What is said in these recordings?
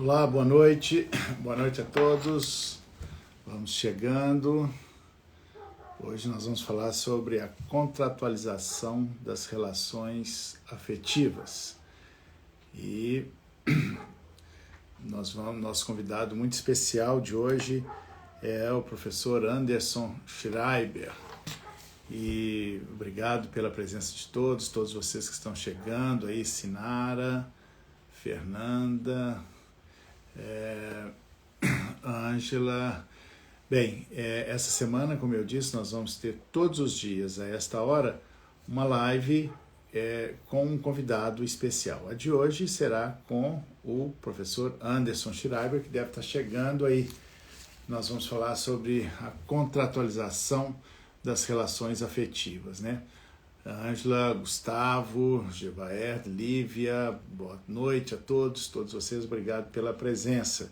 Olá, boa noite. Boa noite a todos. Vamos chegando. Hoje nós vamos falar sobre a contratualização das relações afetivas. E nosso convidado muito especial de hoje é o professor Anderson Schreiber. E obrigado pela presença de todos vocês que estão chegando aí, Sinara, Fernanda, Ângela. Bem, essa semana, como eu disse, nós vamos ter todos os dias, a esta hora, uma live com um convidado especial. A de hoje será com o professor Anderson Schreiber, que deve estar chegando aí. Nós vamos falar sobre a contratualização das relações afetivas, né? Ângela, Gustavo, Gevaer, Lívia, boa noite a todos vocês, obrigado pela presença.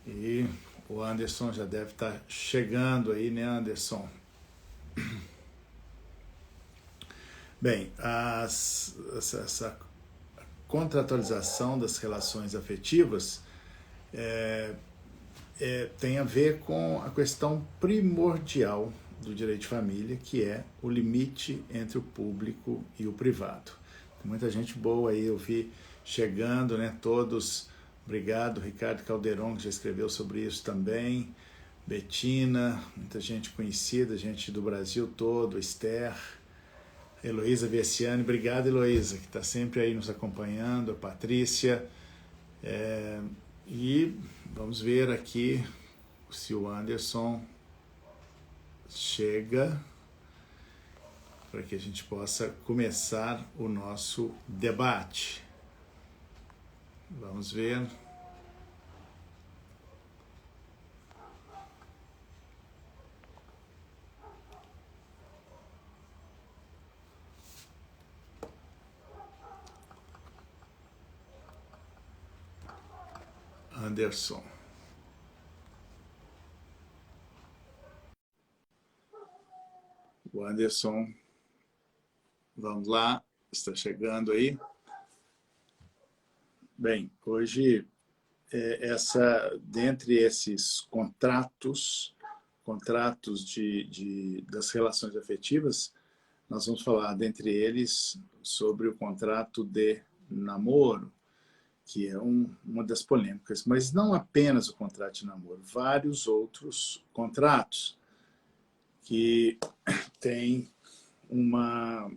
E o Anderson já deve estar chegando aí, né, Anderson? Bem, essa contratualização das relações afetivas tem a ver com a questão primordial do direito de família, que é o limite entre o público e o privado. Tem muita gente boa aí, eu vi chegando, né, todos. Obrigado, Ricardo Calderon, que já escreveu sobre isso também. Betina, muita gente conhecida, gente do Brasil todo, Esther, Heloísa Vessiani, obrigado, Heloísa, que está sempre aí nos acompanhando, a Patrícia. E vamos ver aqui se o Anderson chega para que a gente possa começar o nosso debate. Vamos ver. Anderson. O Anderson, vamos lá, está chegando aí. Bem, hoje, dentre esses contratos das relações afetivas, nós vamos falar, dentre eles, sobre o contrato de namoro, que é uma das polêmicas, mas não apenas o contrato de namoro, vários outros contratos que têm uma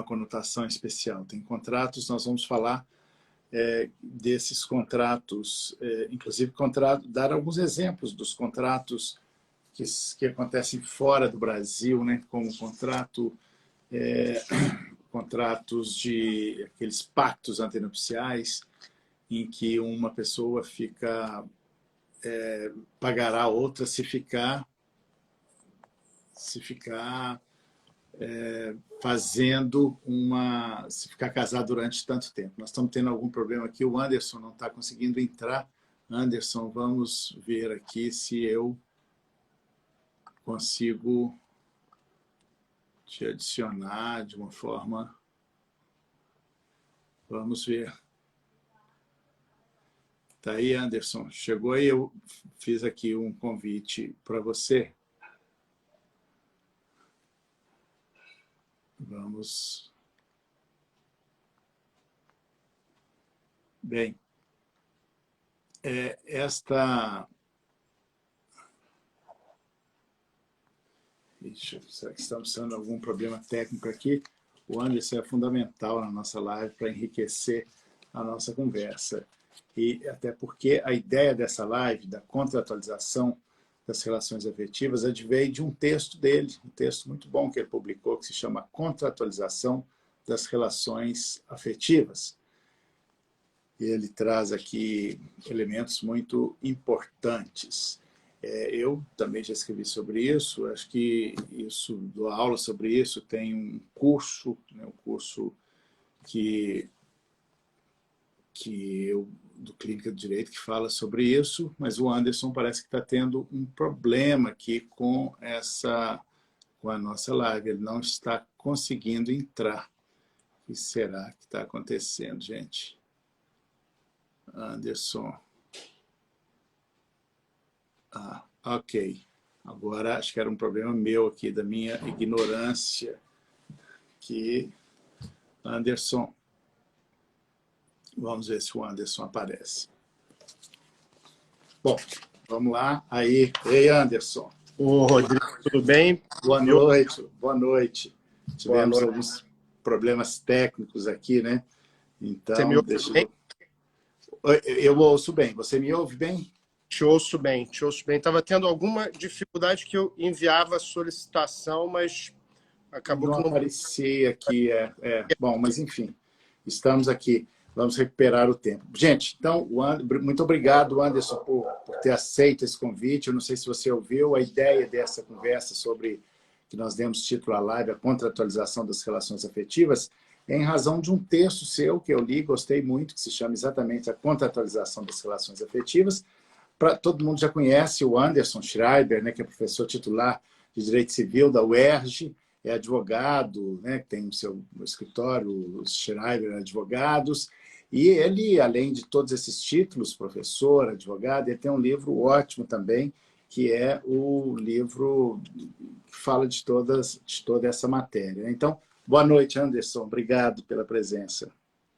conotação especial. Tem contratos, nós vamos falar desses contratos, inclusive dar alguns exemplos dos contratos que acontecem fora do Brasil, né, como contratos de aqueles pactos antenupciais em que uma pessoa pagará a outra se ficar se ficar casado durante tanto tempo. Nós estamos tendo algum problema aqui, o Anderson não está conseguindo entrar. Anderson, vamos ver aqui se eu consigo te adicionar de uma forma. Vamos ver. Tá aí, Anderson. Chegou aí, eu fiz aqui um convite para você. Vamos. Bem, será que estamos tendo algum problema técnico aqui? O Anderson é fundamental na nossa live para enriquecer a nossa conversa. E até porque a ideia dessa live, da contratualização das relações afetivas, adveio de um texto dele, um texto muito bom que ele publicou, que se chama Contratualização das Relações Afetivas. E ele traz aqui elementos muito importantes. Eu também já escrevi sobre isso, acho que dou aula sobre isso, tem um curso, né, um curso do Clínica do Direito que fala sobre isso, mas o Anderson parece que está tendo um problema aqui com a nossa live, ele não está conseguindo entrar. O que será que está acontecendo, gente? Anderson. Ok. Agora, acho que era um problema meu aqui, da minha ignorância. Que Anderson... Vamos ver se o Anderson aparece. Bom, vamos lá. Aí, ei, Anderson. Ô, Rodrigo, tudo bem? Boa noite, boa noite. Boa Tivemos noite. alguns problemas técnicos aqui, né? Você me Então, ouve deixa bem? eu ouço bem. Você me ouve bem? Te ouço bem, te ouço bem. Estava tendo alguma dificuldade que eu enviava a solicitação, mas acabou Não que não... aparecia aqui. Bom, mas enfim, estamos aqui. Vamos recuperar o tempo. Gente, então, muito obrigado, Anderson, por ter aceito esse convite. Eu não sei se você ouviu a ideia dessa conversa sobre, que nós demos título à live, a contratualização das relações afetivas, em razão de um texto seu que eu li, gostei muito, que se chama exatamente A Contratualização das Relações Afetivas. Todo mundo já conhece o Anderson Schreiber, né, que é professor titular de Direito Civil da UERJ, é advogado, né, tem o seu escritório, os Schreiber Advogados, e ele, além de todos esses títulos, professor, advogado, ele tem um livro ótimo também, que é o livro que fala de toda essa matéria. Então, boa noite, Anderson. Obrigado pela presença.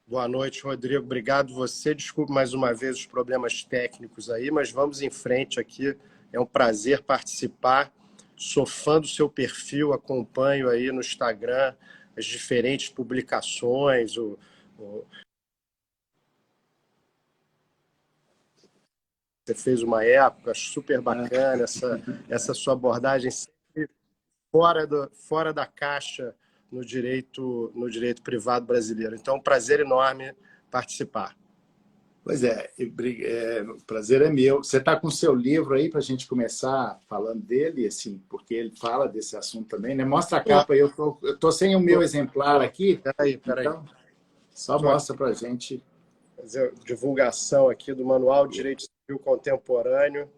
Boa noite, Rodrigo. Obrigado você. Desculpe mais uma vez os problemas técnicos aí, mas vamos em frente aqui. É um prazer participar. Sou fã do seu perfil, acompanho aí no Instagram as diferentes publicações, você fez uma época, acho super bacana essa sua abordagem sempre fora da caixa no direito privado brasileiro. Então, um prazer enorme participar. Pois é, o prazer é meu. Você está com o seu livro aí para a gente começar falando dele, assim, porque ele fala desse assunto também, né? Mostra a capa aí, eu tô sem o meu exemplar aqui, Peraí. então só Estou mostra para a gente. fazer divulgação aqui do Manual de Direito Civil Contemporâneo.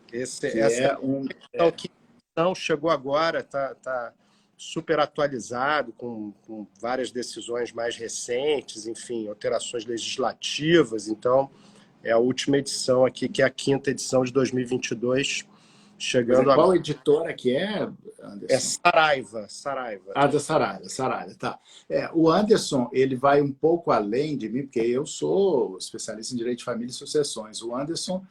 Que é Essa edição chegou agora, está super atualizado, com várias decisões mais recentes, enfim, alterações legislativas. Então, é a última edição aqui, que é a 5ª edição de 2022, chegando qual agora. editora que é, Anderson? É Saraiva. Da Saraiva, tá. O Anderson, ele vai um pouco além de mim, porque eu sou especialista em direito de família e sucessões. O Anderson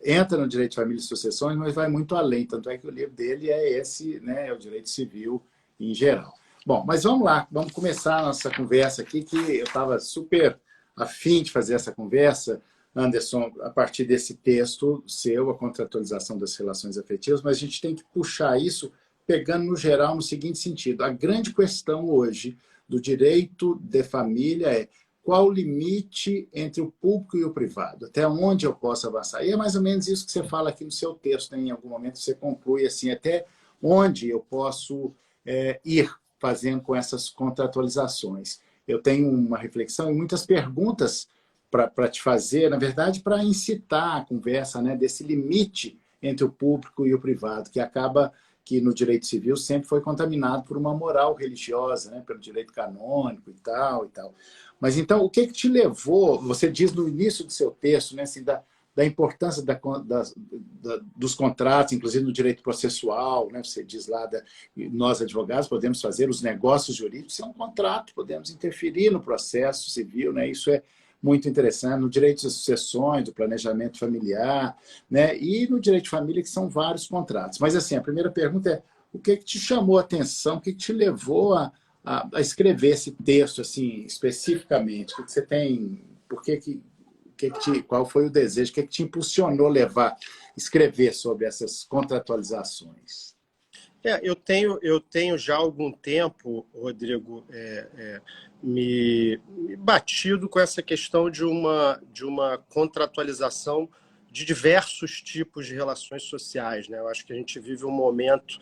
entra no direito de família e sucessões, mas vai muito além. Tanto é que o livro dele é esse, né, é o direito civil em geral. Bom, mas vamos lá, vamos começar a nossa conversa aqui, que eu estava super afim de fazer essa conversa, Anderson, a partir desse texto seu, a contratualização das relações afetivas, mas a gente tem que puxar isso pegando no geral no seguinte sentido. A grande questão hoje do direito de família é qual o limite entre o público e o privado, até onde eu posso avançar. E é mais ou menos isso que você fala aqui no seu texto, né? Em algum momento você conclui assim, até onde eu posso ir fazendo com essas contratualizações. Eu tenho uma reflexão e muitas perguntas para te fazer, na verdade, para incitar a conversa, né, desse limite entre o público e o privado, que acaba que no direito civil sempre foi contaminado por uma moral religiosa, né, pelo direito canônico e tal, e tal. Mas então, o que te levou, você diz no início do seu texto, né, assim, da importância dos contratos, inclusive no direito processual, né, você diz lá, nós advogados podemos fazer os negócios jurídicos, isso é um contrato, podemos interferir no processo civil, né, isso é muito interessante, no direito de sucessões, do planejamento familiar, né, e no direito de família, que são vários contratos. Mas, assim, a primeira pergunta é, o que te chamou a atenção, o que te levou a escrever esse texto, assim, especificamente? O que você tem, qual foi o desejo, o que te impulsionou escrever sobre essas contratualizações? Eu tenho já há algum tempo, Rodrigo, me batido com essa questão de uma contratualização de diversos tipos de relações sociais, né? Eu acho que a gente vive um momento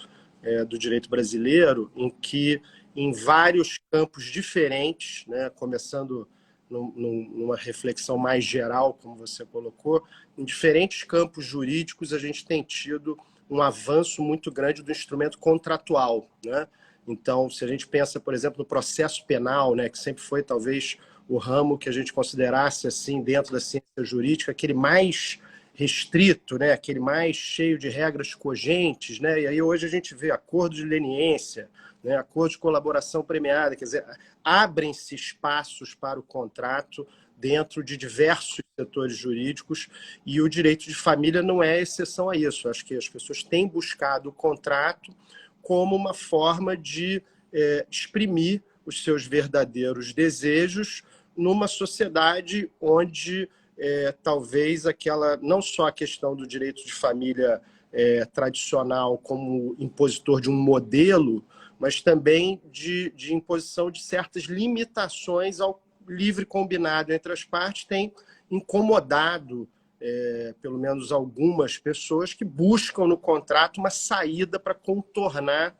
do direito brasileiro em que, em vários campos diferentes, né, começando numa reflexão mais geral, como você colocou, em diferentes campos jurídicos a gente tem tido um avanço muito grande do instrumento contratual, né? Então, se a gente pensa, por exemplo, no processo penal, né, que sempre foi talvez o ramo que a gente considerasse assim dentro da ciência jurídica, aquele mais restrito, né, aquele mais cheio de regras cogentes, né, e aí hoje a gente vê acordo de leniência, né, acordo de colaboração premiada, quer dizer, abrem-se espaços para o contrato dentro de diversos setores jurídicos e o direito de família não é exceção a isso. Acho que as pessoas têm buscado o contrato como uma forma de exprimir os seus verdadeiros desejos numa sociedade onde talvez aquela, não só a questão do direito de família tradicional como impositor de um modelo, mas também de imposição de certas limitações ao livre combinado entre as partes tem incomodado pelo menos algumas pessoas que buscam no contrato uma saída para contornar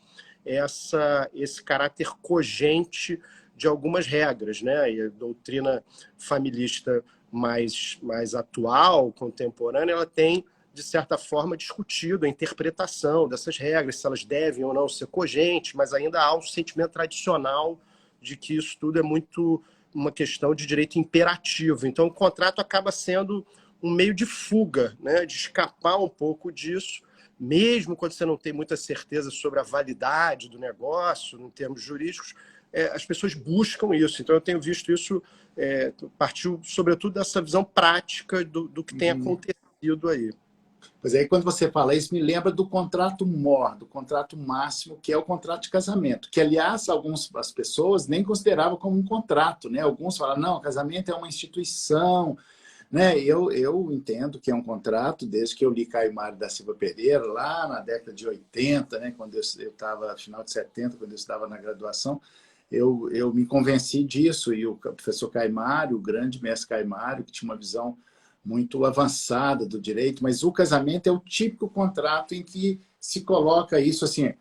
esse caráter cogente de algumas regras, né? E a doutrina familista mais atual, contemporânea, ela tem, de certa forma, discutido a interpretação dessas regras, se elas devem ou não ser cogentes, mas ainda há um sentimento tradicional de que isso tudo é muito uma questão de direito imperativo. Então, o contrato acaba sendo um meio de fuga, né? De escapar um pouco disso, mesmo quando você não tem muita certeza sobre a validade do negócio, em termos jurídicos, as pessoas buscam isso. Então, eu tenho visto isso, partiu sobretudo dessa visão prática do que tem acontecido aí. Pois aí, quando você fala isso, me lembra do contrato mor, do contrato máximo, que é o contrato de casamento, que, aliás, as pessoas nem consideravam como um contrato, né? Alguns falam, não, casamento é uma instituição, né? Eu entendo que é um contrato, desde que eu li Caio Mário da Silva Pereira, lá na década de 80, né? Quando eu estava, final de 70, quando eu estava na graduação, eu me convenci disso, e o professor Caio Mário, o grande mestre Caio Mário, que tinha uma visão muito avançada do direito, mas o casamento é o típico contrato em que se coloca isso assim,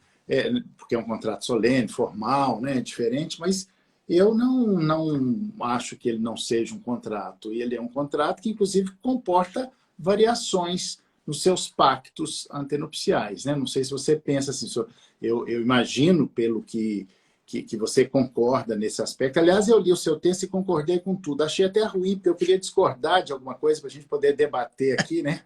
porque é um contrato solene, formal, né, diferente, mas eu não acho que ele não seja um contrato. E ele é um contrato que, inclusive, comporta variações nos seus pactos antenupciais, né? Não sei se você pensa assim, eu imagino, pelo que você concorda nesse aspecto. Aliás, eu li o seu texto e concordei com tudo. Achei até ruim, porque eu queria discordar de alguma coisa para a gente poder debater aqui, né?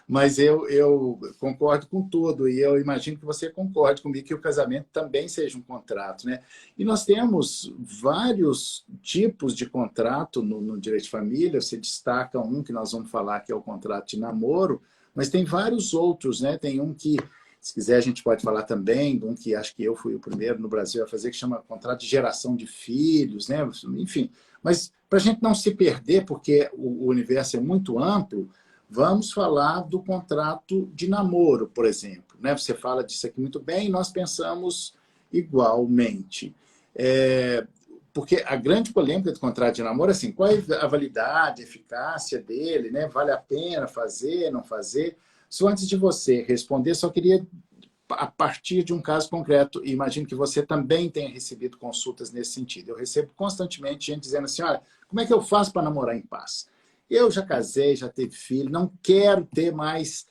Mas eu concordo com tudo, e eu imagino que você concorde comigo que o casamento também seja um contrato, né? E nós temos vários tipos de contrato no direito de família. Você destaca um que nós vamos falar, que é o contrato de namoro, mas tem vários outros, né? Tem um que, se quiser, a gente pode falar também de um que acho que eu fui o primeiro no Brasil a fazer, que chama contrato de geração de filhos, né? Enfim. Mas, para a gente não se perder, porque o universo é muito amplo, vamos falar do contrato de namoro, por exemplo, né? Você fala disso aqui muito bem e nós pensamos igualmente. Porque a grande polêmica do contrato de namoro é assim, qual é a validade, a eficácia dele, né? Vale a pena fazer, não fazer? Só antes de você responder, só queria, a partir de um caso concreto, e imagino que você também tenha recebido consultas nesse sentido. Eu recebo constantemente gente dizendo assim, olha, como é que eu faço para namorar em paz? Eu já casei, já tive filho, não quero ter mais,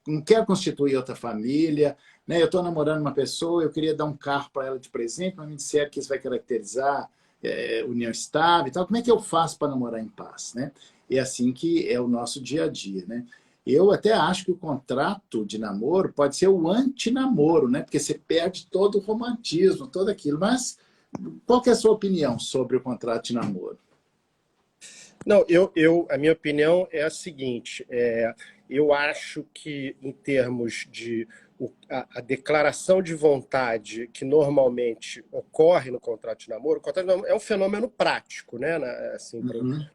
não quero constituir outra família, né? Eu estou namorando uma pessoa, eu queria dar um carro para ela de presente, mas me disseram que isso vai caracterizar união estável e tal. Como é que eu faço para namorar em paz, né? É assim que é o nosso dia a dia, né? Eu até acho que o contrato de namoro pode ser o antinamoro, né? Porque você perde todo o romantismo, tudo aquilo. Mas qual que é a sua opinião sobre o contrato de namoro? Não, a minha opinião é a seguinte, eu acho que em termos de a declaração de vontade que normalmente ocorre no contrato de namoro, o contrato de namoro é um fenômeno prático, né? Assim,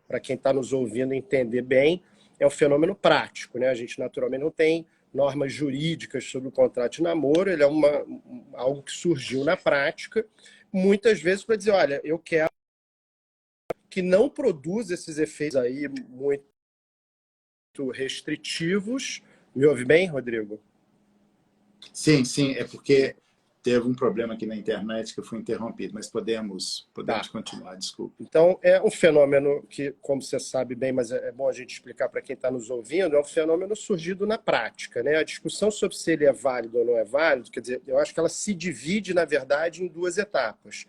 para quem está nos ouvindo entender bem, é um fenômeno prático, né? A gente naturalmente não tem normas jurídicas sobre o contrato de namoro, ele é algo que surgiu na prática, muitas vezes para dizer, olha, eu quero que não produz esses efeitos aí muito restritivos. Me ouve bem, Rodrigo? Sim, sim, é porque teve um problema aqui na internet que eu fui interrompido, mas podemos Tá. continuar, desculpe. Então, é um fenômeno que, como você sabe bem, mas é bom a gente explicar para quem está nos ouvindo, é um fenômeno surgido na prática, né? A discussão sobre se ele é válido ou não é válido, quer dizer, eu acho que ela se divide, na verdade, em duas etapas.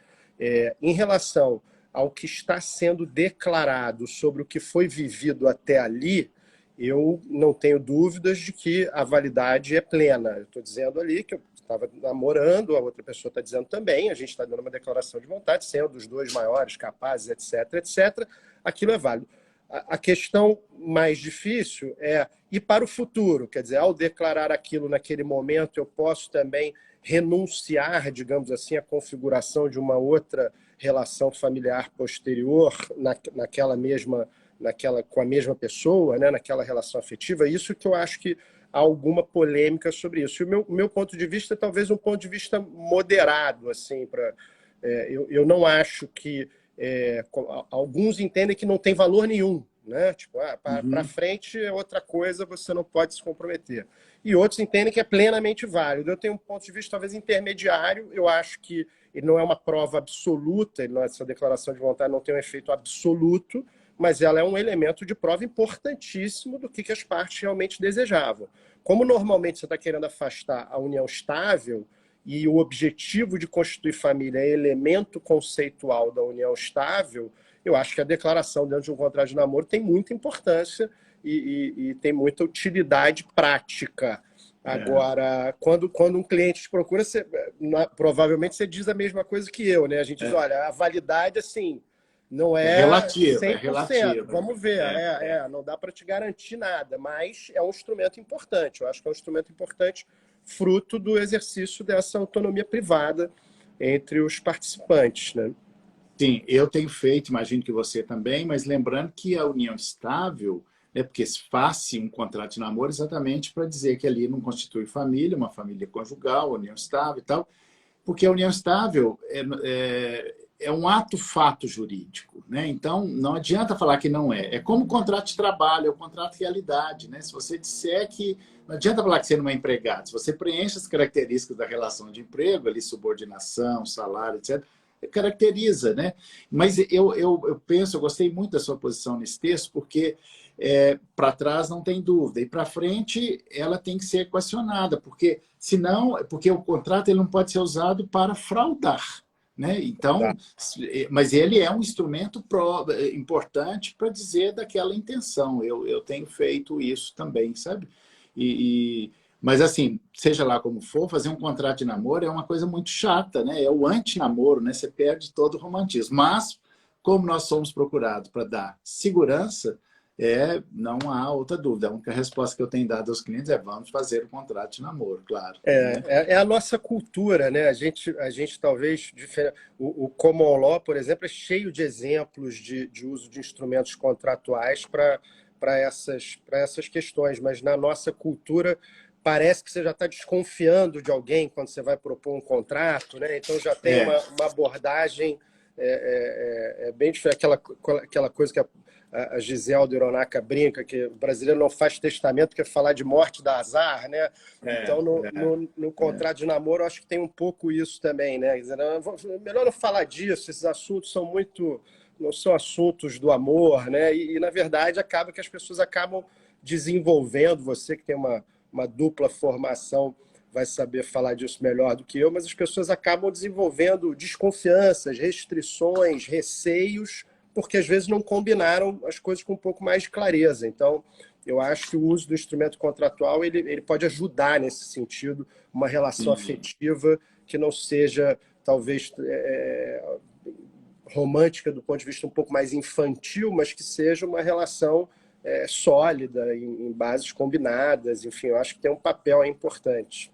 Em relação ao que está sendo declarado sobre o que foi vivido até ali, eu não tenho dúvidas de que a validade é plena. Eu estou dizendo ali que eu estava namorando, a outra pessoa está dizendo também, a gente está dando uma declaração de vontade, sendo os dois maiores, capazes, etc, etc, aquilo é válido. A questão mais difícil é ir para o futuro, quer dizer, ao declarar aquilo naquele momento, eu posso também renunciar, digamos assim, à configuração de uma outra relação familiar posterior com a mesma pessoa, né, naquela relação afetiva. Isso que eu acho que há alguma polêmica sobre isso. E o meu ponto de vista é talvez um ponto de vista moderado, assim, eu não acho que alguns entendem que não tem valor nenhum, né? Tipo, para frente é outra coisa, você não pode se comprometer. E outros entendem que é plenamente válido. Eu tenho um ponto de vista talvez intermediário. Eu acho que ele não é uma prova absoluta, essa declaração de vontade não tem um efeito absoluto, mas ela é um elemento de prova importantíssimo do que as partes realmente desejavam. Como normalmente você está querendo afastar a união estável, e o objetivo de constituir família é elemento conceitual da união estável, eu acho que a declaração dentro de um contrato de namoro tem muita importância e tem muita utilidade prática. Agora, quando um cliente te procura, provavelmente você diz a mesma coisa que eu, né? A gente diz, olha, a validade, assim, não é relativo, 100%. é relativo. Vamos ver, não dá para te garantir nada, mas é um instrumento importante. Eu acho que é um instrumento importante fruto do exercício dessa autonomia privada entre os participantes, né? Sim, eu tenho feito, imagino que você também, mas lembrando que a união estável, né, porque se faz um contrato de namoro exatamente para dizer que ali não constitui família, uma família conjugal, união estável e tal, porque a união estável é um ato-fato jurídico, né? Então, não adianta falar que não é. É como o contrato de trabalho, é o contrato de realidade, né? Se você disser que... Não adianta falar que você não é empregado. Se você preenche as características da relação de emprego, ali, subordinação, salário, etc., caracteriza, né? Mas eu penso, eu gostei muito da sua posição nesse texto, porque para trás não tem dúvida, e para frente ela tem que ser equacionada, porque senão, porque o contrato ele não pode ser usado para fraudar, né? Então, mas ele é um instrumento importante para dizer daquela intenção. Eu tenho feito isso também, sabe? Mas assim, seja lá como for, fazer um contrato de namoro é uma coisa muito chata, né? É o anti-namoro, né? Você perde todo o romantismo. Mas, como nós somos procurados para dar segurança, não há outra dúvida. A única resposta que eu tenho dado aos clientes é vamos fazer o contrato de namoro, claro. É a nossa cultura, né? A gente talvez... O common law, por exemplo, é cheio de exemplos de uso de instrumentos contratuais para essas questões, mas na nossa cultura parece que você já está desconfiando de alguém quando você vai propor um contrato, né? Então já tem uma abordagem bem diferente. Aquela coisa que a Gisele Hironaga brinca, que o brasileiro não faz testamento porque falar de morte dá azar, né? Então, no contrato de namoro, eu acho que tem um pouco isso também, né? Melhor não falar disso, esses assuntos não são assuntos do amor, né? E na verdade, acaba que as pessoas acabam desenvolvendo, você que tem uma dupla formação vai saber falar disso melhor do que eu, mas as pessoas acabam desenvolvendo desconfianças, restrições, receios, porque às vezes não combinaram as coisas com um pouco mais de clareza. Então, eu acho que o uso do instrumento contratual ele pode ajudar nesse sentido, uma relação afetiva que não seja, talvez, romântica do ponto de vista um pouco mais infantil, mas que seja uma relação sólida, em bases combinadas. Enfim, eu acho que tem um papel importante.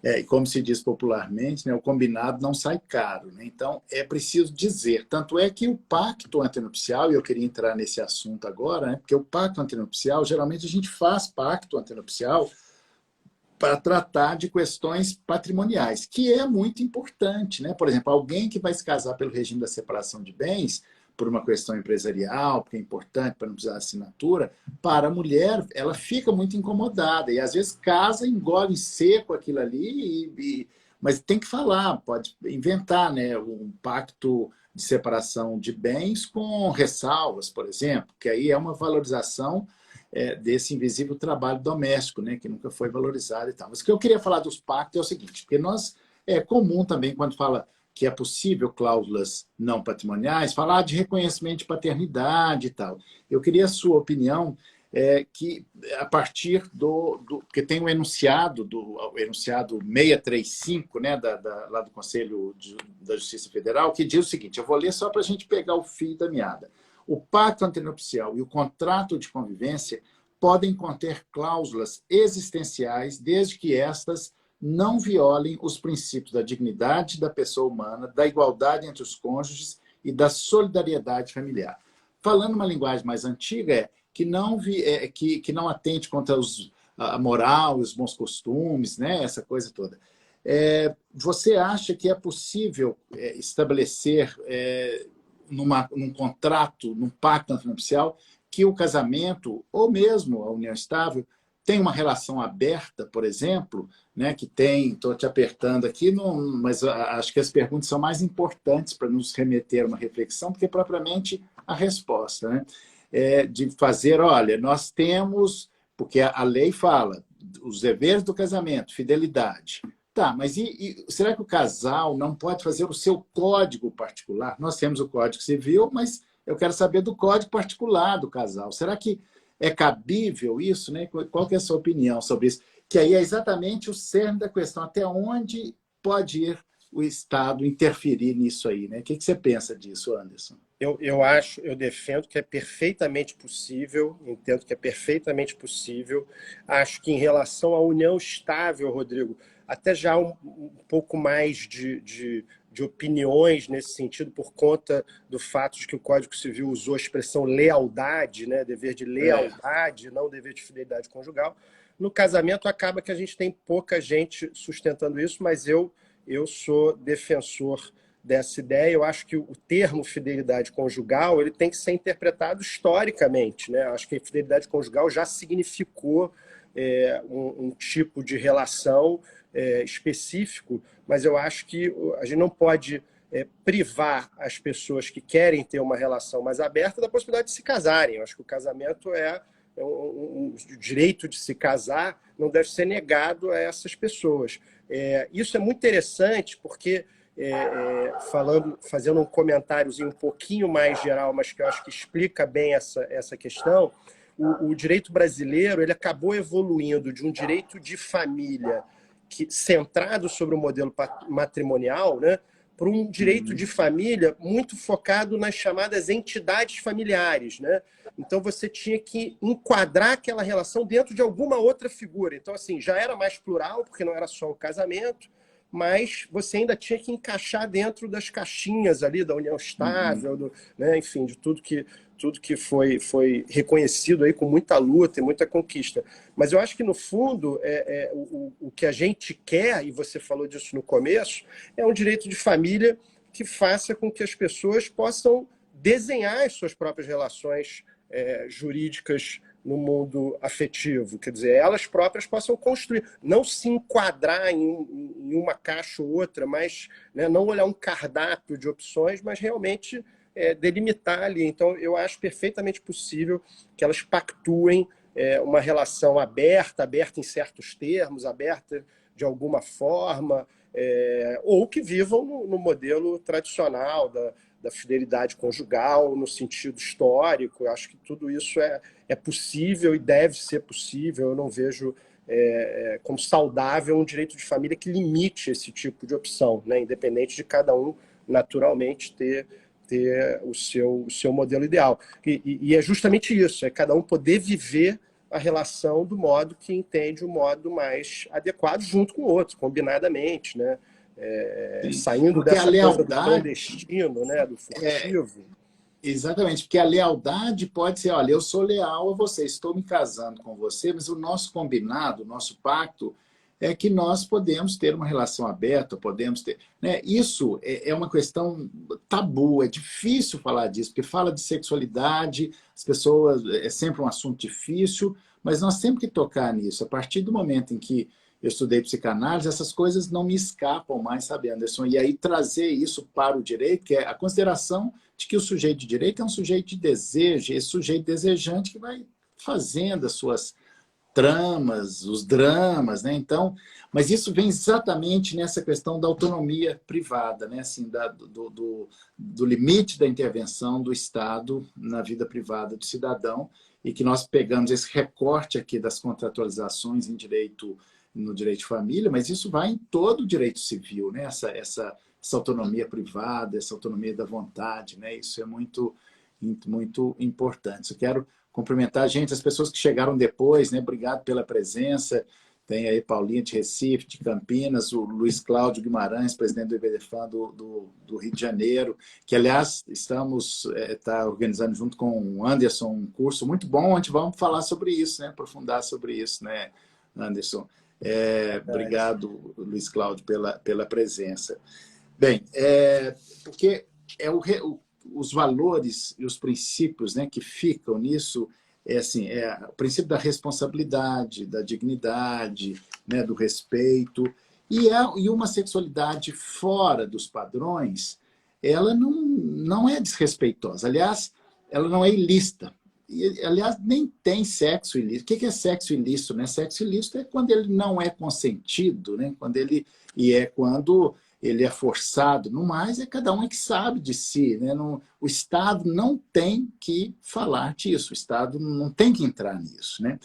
E como se diz popularmente, né, o combinado não sai caro, né? Então, é preciso dizer. Tanto é que o pacto antenupcial, e eu queria entrar nesse assunto agora, né, porque o pacto antenupcial, geralmente a gente faz pacto antenupcial para tratar de questões patrimoniais, que é muito importante, né? Por exemplo, alguém que vai se casar pelo regime da separação de bens, por uma questão empresarial, porque é importante para não precisar de assinatura, para a mulher, ela fica muito incomodada e às vezes casa, engole em seco aquilo ali mas tem que falar, pode inventar, né, um pacto de separação de bens com ressalvas, por exemplo, que aí é uma valorização desse invisível trabalho doméstico, né, que nunca foi valorizado e tal. Mas o que eu queria falar dos pactos é o seguinte, porque é comum também, quando fala que é possível cláusulas não patrimoniais, falar de reconhecimento de paternidade e tal. Eu queria a sua opinião, que a partir porque tem o enunciado, o enunciado 635, né, lá do Conselho da Justiça Federal, que diz o seguinte, eu vou ler só para a gente pegar o fio da meada. O pacto antenupcial e o contrato de convivência podem conter cláusulas existenciais, desde que estas não violem os princípios da dignidade da pessoa humana, da igualdade entre os cônjuges e da solidariedade familiar. Falando uma linguagem mais antiga, que não atente contra a moral, os bons costumes, né? Essa coisa toda. Você acha que é possível estabelecer num contrato, num pacto antenupcial, que o casamento, ou mesmo a união estável, tem uma relação aberta, por exemplo, né, que estou te apertando aqui, mas acho que as perguntas são mais importantes para nos remeter a uma reflexão do que propriamente a resposta, né? De fazer, olha, nós temos, porque a lei fala, os deveres do casamento, fidelidade. Tá, mas será que o casal não pode fazer o seu código particular? Nós temos o Código Civil, mas eu quero saber do código particular do casal. Será que é cabível isso, né? Qual que é a sua opinião sobre isso? Que aí é exatamente o cerne da questão. Até onde pode ir o Estado interferir nisso aí, né? O que você pensa disso, Anderson? Eu defendo que é perfeitamente possível, entendo que é perfeitamente possível. Acho que em relação à união estável, Rodrigo, até já um pouco mais de opiniões nesse sentido, por conta do fato de que o Código Civil usou a expressão lealdade, né? Dever de lealdade, não dever de fidelidade conjugal. No casamento, acaba que a gente tem pouca gente sustentando isso, mas eu sou defensor dessa ideia. Eu acho que o termo fidelidade conjugal ele tem que ser interpretado historicamente, né? Acho que a fidelidade conjugal já significou um tipo de relação específico, mas eu acho que a gente não pode privar as pessoas que querem ter uma relação mais aberta da possibilidade de se casarem. Eu acho que o casamento o direito de se casar não deve ser negado a essas pessoas. Isso é muito interessante porque, fazendo um comentáriozinho um pouquinho mais geral, mas que eu acho que explica bem essa questão, o direito brasileiro ele acabou evoluindo de um direito de família centrado sobre o modelo matrimonial, né, para um direito de família muito focado nas chamadas entidades familiares, né? Então, você tinha que enquadrar aquela relação dentro de alguma outra figura. Então, assim, já era mais plural, porque não era só o casamento, mas você ainda tinha que encaixar dentro das caixinhas ali da união estável, né? Enfim, de tudo que foi reconhecido aí com muita luta e muita conquista. Mas eu acho que, no fundo, o que a gente quer, e você falou disso no começo, é um direito de família que faça com que as pessoas possam desenhar as suas próprias relações jurídicas no mundo afetivo. Quer dizer, elas próprias possam construir, não se enquadrar em uma caixa ou outra, mas, né, não olhar um cardápio de opções, mas realmente delimitar ali. Então, eu acho perfeitamente possível que elas pactuem uma relação aberta em certos termos, aberta de alguma forma, ou que vivam no modelo tradicional da fidelidade conjugal, no sentido histórico. Eu acho que tudo isso é possível e deve ser possível. Eu não vejo como saudável um direito de família que limite esse tipo de opção, né? Independente de cada um, naturalmente, ter o seu modelo ideal. E é justamente isso, é cada um poder viver a relação do modo que entende o modo mais adequado junto com o outro, combinadamente, né? Saindo porque dessa coisa do clandestino, né? Do furtivo. Exatamente, porque a lealdade pode ser, olha, eu sou leal a você, estou me casando com você, mas o nosso combinado, o nosso pacto é que nós podemos ter uma relação aberta, podemos ter, né? Isso é uma questão tabu, é difícil falar disso, porque fala de sexualidade, as pessoas, é sempre um assunto difícil, mas nós temos que tocar nisso. A partir do momento em que eu estudei psicanálise, essas coisas não me escapam mais, sabe, Anderson? E aí trazer isso para o direito, que é a consideração de que o sujeito de direito é um sujeito de desejo, esse sujeito desejante que vai fazendo as suas tramas, os dramas, né? Então, mas isso vem exatamente nessa questão da autonomia privada, né? Assim, do limite da intervenção do Estado na vida privada do cidadão, e que nós pegamos esse recorte aqui das contratualizações em direito, no direito de família, mas isso vai em todo o direito civil, né? Essa autonomia privada, essa autonomia da vontade, né? Isso é muito, muito importante. Eu quero cumprimentar, gente, as pessoas que chegaram depois, né? Obrigado pela presença. Tem aí Paulinha de Recife, de Campinas, o Luiz Cláudio Guimarães, presidente do IBDFAN do Rio de Janeiro, que, aliás, estamos organizando junto com o Anderson um curso muito bom, onde vamos falar sobre isso, né? Aprofundar sobre isso, né, Anderson? Obrigado, Luiz Cláudio, pela presença. Bem, porque os valores e os princípios, né, que ficam nisso assim, o princípio da responsabilidade, da dignidade, né, do respeito, e uma sexualidade fora dos padrões, ela não é desrespeitosa. Aliás, ela não é ilícita. E, aliás, nem tem sexo ilícito. O que é sexo ilícito? Né? Sexo ilícito é quando ele não é consentido, né? Quando ele é forçado. No mais, é cada um é que sabe de si. Né? O Estado não tem que falar disso, o Estado não tem que entrar nisso. Né?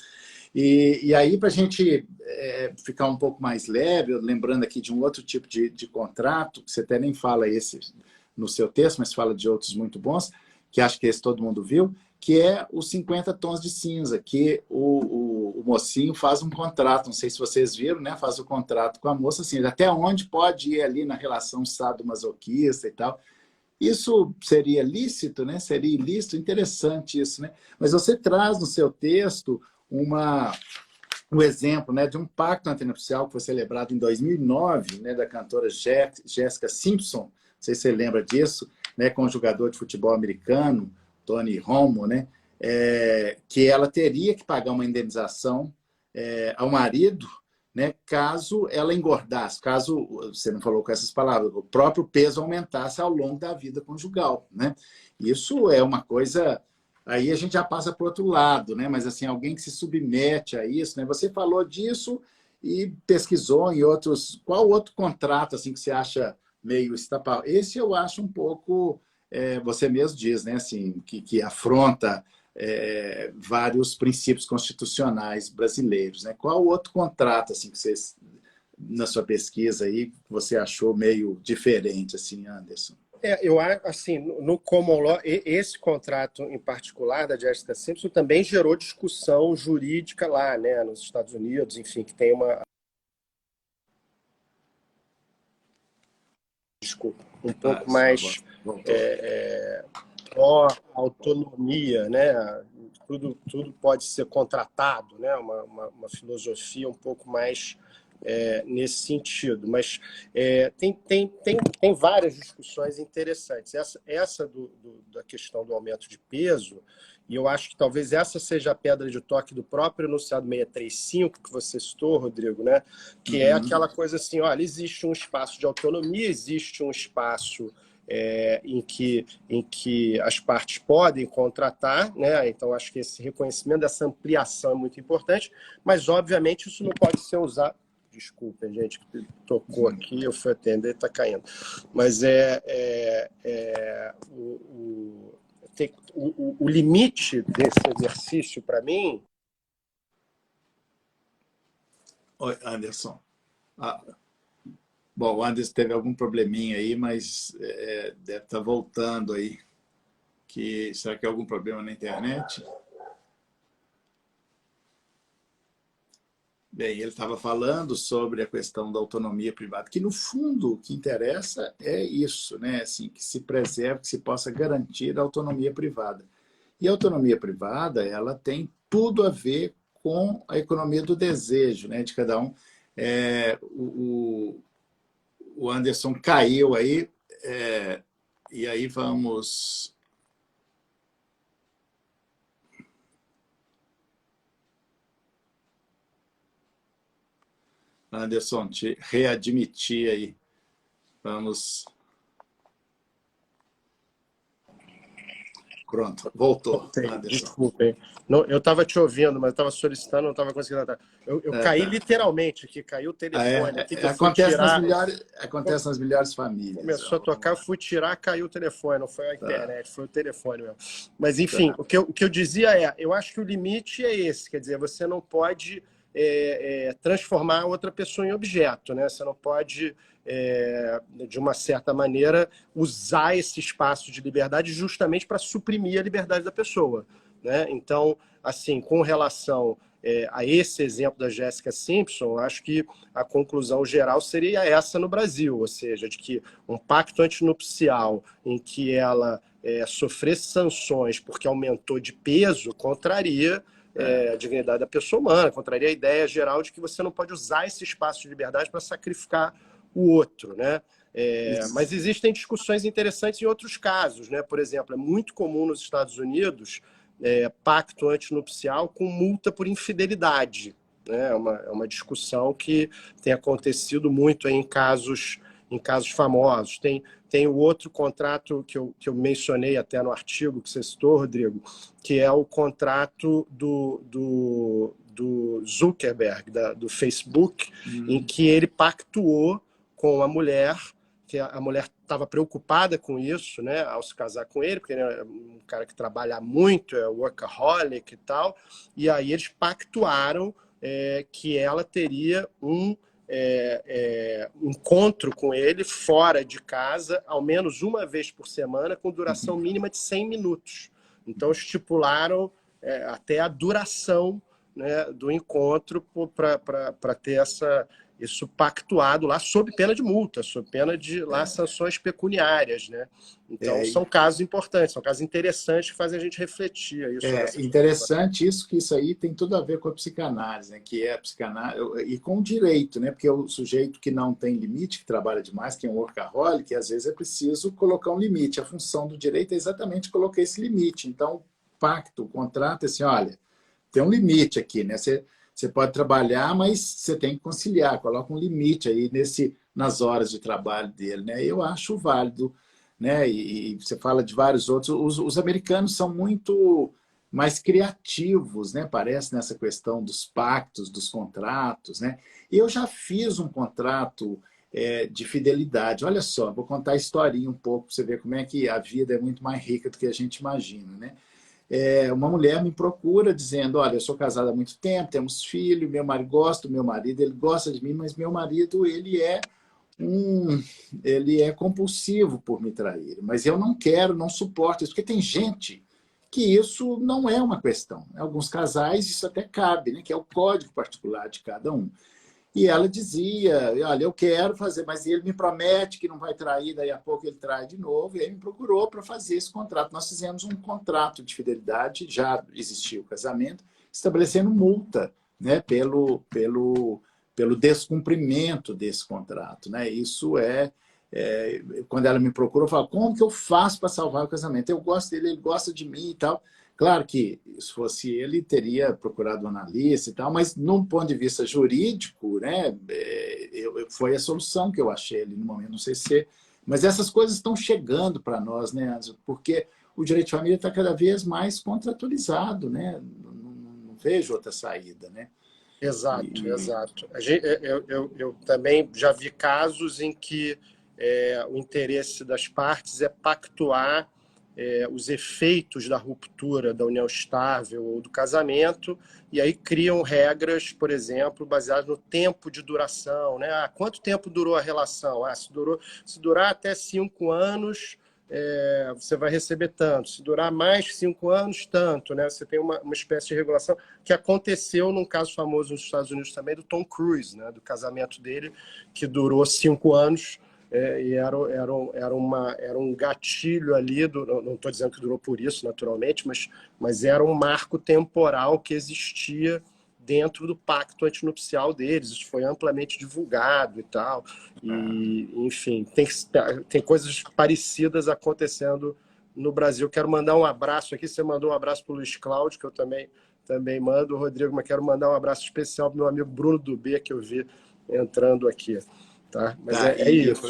E aí, para a gente ficar um pouco mais leve, lembrando aqui de um outro tipo de contrato, que você até nem fala esse no seu texto, mas fala de outros muito bons, que acho que esse todo mundo viu, que é os 50 tons de cinza, que o mocinho faz um contrato, não sei se vocês viram, né? Faz o contrato com a moça, assim, até onde pode ir ali na relação sadomasoquista e tal. Isso seria lícito, né? Seria ilícito, interessante isso, né? Mas você traz no seu texto um exemplo, né, de um pacto antenupcial que foi celebrado em 2009, né, da cantora Jessica Simpson, não sei se você lembra disso, né, com o jogador de futebol americano, Tony Romo, né, que ela teria que pagar uma indenização ao marido, né, caso ela engordasse, caso, você não falou com essas palavras, o próprio peso aumentasse ao longo da vida conjugal. Né? Isso é uma coisa... Aí a gente já passa para o outro lado, né? Mas assim, alguém que se submete a isso, né? Você falou disso e pesquisou em outros... Qual outro contrato assim, que você acha meio estapado? Esse eu acho um pouco... você mesmo diz, né? Assim, que afronta vários princípios constitucionais brasileiros. Né? Qual outro contrato assim, que você, na sua pesquisa, aí, você achou meio diferente, assim, Anderson? Eu acho, assim, no common law, esse contrato em particular da Jessica Simpson também gerou discussão jurídica lá, né, nos Estados Unidos, enfim, que tem uma... Desculpa, um pouco mais pró-autonomia, né? Tudo pode ser contratado, né? Uma filosofia um pouco mais nesse sentido. Mas tem várias discussões interessantes. Essa da questão do aumento de peso, e eu acho que talvez essa seja a pedra de toque do próprio enunciado 635, que você citou, Rodrigo, né? Que é aquela coisa assim, olha, existe um espaço de autonomia, existe um espaço em que as partes podem contratar, né? Então, acho que esse reconhecimento dessa ampliação é muito importante, mas, obviamente, isso não pode ser usado... Desculpem, gente, que tocou aqui, eu fui atender e está caindo. Mas o limite desse exercício, para mim... Oi, Anderson. Bom, o Anderson teve algum probleminha aí, mas deve estar voltando aí. Será que é algum problema na internet? Bem, ele estava falando sobre a questão da autonomia privada, que no fundo o que interessa é isso, né? Assim, que se preserve, que se possa garantir a autonomia privada. E a autonomia privada, ela tem tudo a ver com a economia do desejo, né? De cada um. O Anderson caiu aí, e aí vamos... Anderson, te readmitir aí. Vamos. Pronto, voltou, Anderson. Desculpem. Não, eu estava te ouvindo, mas eu estava solicitando, não estava conseguindo entrar. Eu caí Tá. literalmente aqui, caiu o telefone aqui que eu fui Acontece tirar. acontece nas melhores famílias. Começou a tocar, eu fui tirar, caiu o telefone, não foi a internet, foi o telefone mesmo. Mas, enfim, Tá. o que eu dizia eu acho que o limite é esse, quer dizer, você não pode transformar outra pessoa em objeto, né? Você não pode, de uma certa maneira, usar esse espaço de liberdade justamente para suprimir a liberdade da pessoa, né? Então, assim, com relação a esse exemplo da Jéssica Simpson, acho que a conclusão geral seria essa no Brasil, ou seja, de que um pacto antinupcial em que ela sofresse sanções porque aumentou de peso contraria a dignidade da pessoa humana, contraria a ideia geral de que você não pode usar esse espaço de liberdade para sacrificar o outro, né? Mas existem discussões interessantes em outros casos, né? Por exemplo, é muito comum nos Estados Unidos pacto antinupcial com multa por infidelidade, né? É uma discussão que tem acontecido muito em casos famosos. Tem o outro contrato que eu mencionei até no artigo que você citou, Rodrigo, que é o contrato do Zuckerberg, do Facebook, em que ele pactuou com a mulher, que a mulher estava preocupada com isso, né, ao se casar com ele, porque ele é um cara que trabalha muito, é workaholic e tal, e aí eles pactuaram que ela teria um encontro com ele fora de casa, ao menos uma vez por semana, com duração mínima de 100 minutos. Então, estipularam até a duração, né, do encontro para ter isso pactuado lá, sob pena de multa, sob pena de sanções pecuniárias, né? Então, são casos importantes, são casos interessantes que fazem a gente refletir aí sobre essa interessante isso, que isso aí tem tudo a ver com a psicanálise, né? Que é a psicanálise, e com o direito, né? Porque é o sujeito que não tem limite, que trabalha demais, que é um workaholic, às vezes é preciso colocar um limite. A função do direito é exatamente colocar esse limite. Então, o pacto, o contrato é assim, olha, tem um limite aqui, né? Você pode trabalhar, mas você tem que conciliar, coloca um limite aí nas horas de trabalho dele, né? Eu acho válido, né? E você fala de vários outros. Os americanos são muito mais criativos, né? Parece nessa questão dos pactos, dos contratos, né? Eu já fiz um contrato de fidelidade. Olha só, vou contar a historinha um pouco para você ver como é que a vida é muito mais rica do que a gente imagina, né? Uma mulher me procura dizendo, olha, eu sou casada há muito tempo, temos filho, meu marido gosta do meu marido, ele gosta de mim, mas meu marido ele é compulsivo por me trair, mas eu não quero, não suporto isso, porque tem gente que isso não é uma questão. Em alguns casais isso até cabe, né, que é o código particular de cada um. E ela dizia, olha, eu quero fazer, mas ele me promete que não vai trair, daí a pouco ele trai de novo, e aí me procurou para fazer esse contrato. Nós fizemos um contrato de fidelidade, já existia o casamento, estabelecendo multa, né, pelo descumprimento desse contrato, né? Isso quando ela me procurou, eu falo, como que eu faço para salvar o casamento? Eu gosto dele, ele gosta de mim e tal. Claro que, se fosse ele, teria procurado um analista e tal, mas, num ponto de vista jurídico, né, foi a solução que eu achei ali no momento, não sei se... Mas essas coisas estão chegando para nós, né, Ângelo? Porque o direito de família está cada vez mais contratualizado, né? Não vejo outra saída, né? Exato, exato. Eu também já vi casos em que o interesse das partes é pactuar os efeitos da ruptura da união estável ou do casamento, e aí criam regras, por exemplo, baseadas no tempo de duração, né? Quanto tempo durou a relação? Se durar até 5 anos, você vai receber tanto. Se durar mais 5 anos, tanto, né? Você tem uma espécie de regulação que aconteceu num caso famoso nos Estados Unidos também, do Tom Cruise, né? Do casamento dele, que durou 5 anos, e era um gatilho ali, não estou dizendo que durou por isso, naturalmente, mas era um marco temporal que existia dentro do pacto antinupcial deles. Isso foi amplamente divulgado e tal. E, enfim, tem coisas parecidas acontecendo no Brasil. Quero mandar um abraço aqui. Você mandou um abraço para o Luiz Cláudio, que eu também mando, Rodrigo, mas quero mandar um abraço especial para o meu amigo Bruno Dubê, que eu vi entrando aqui. Tá? Mas Tá, é isso.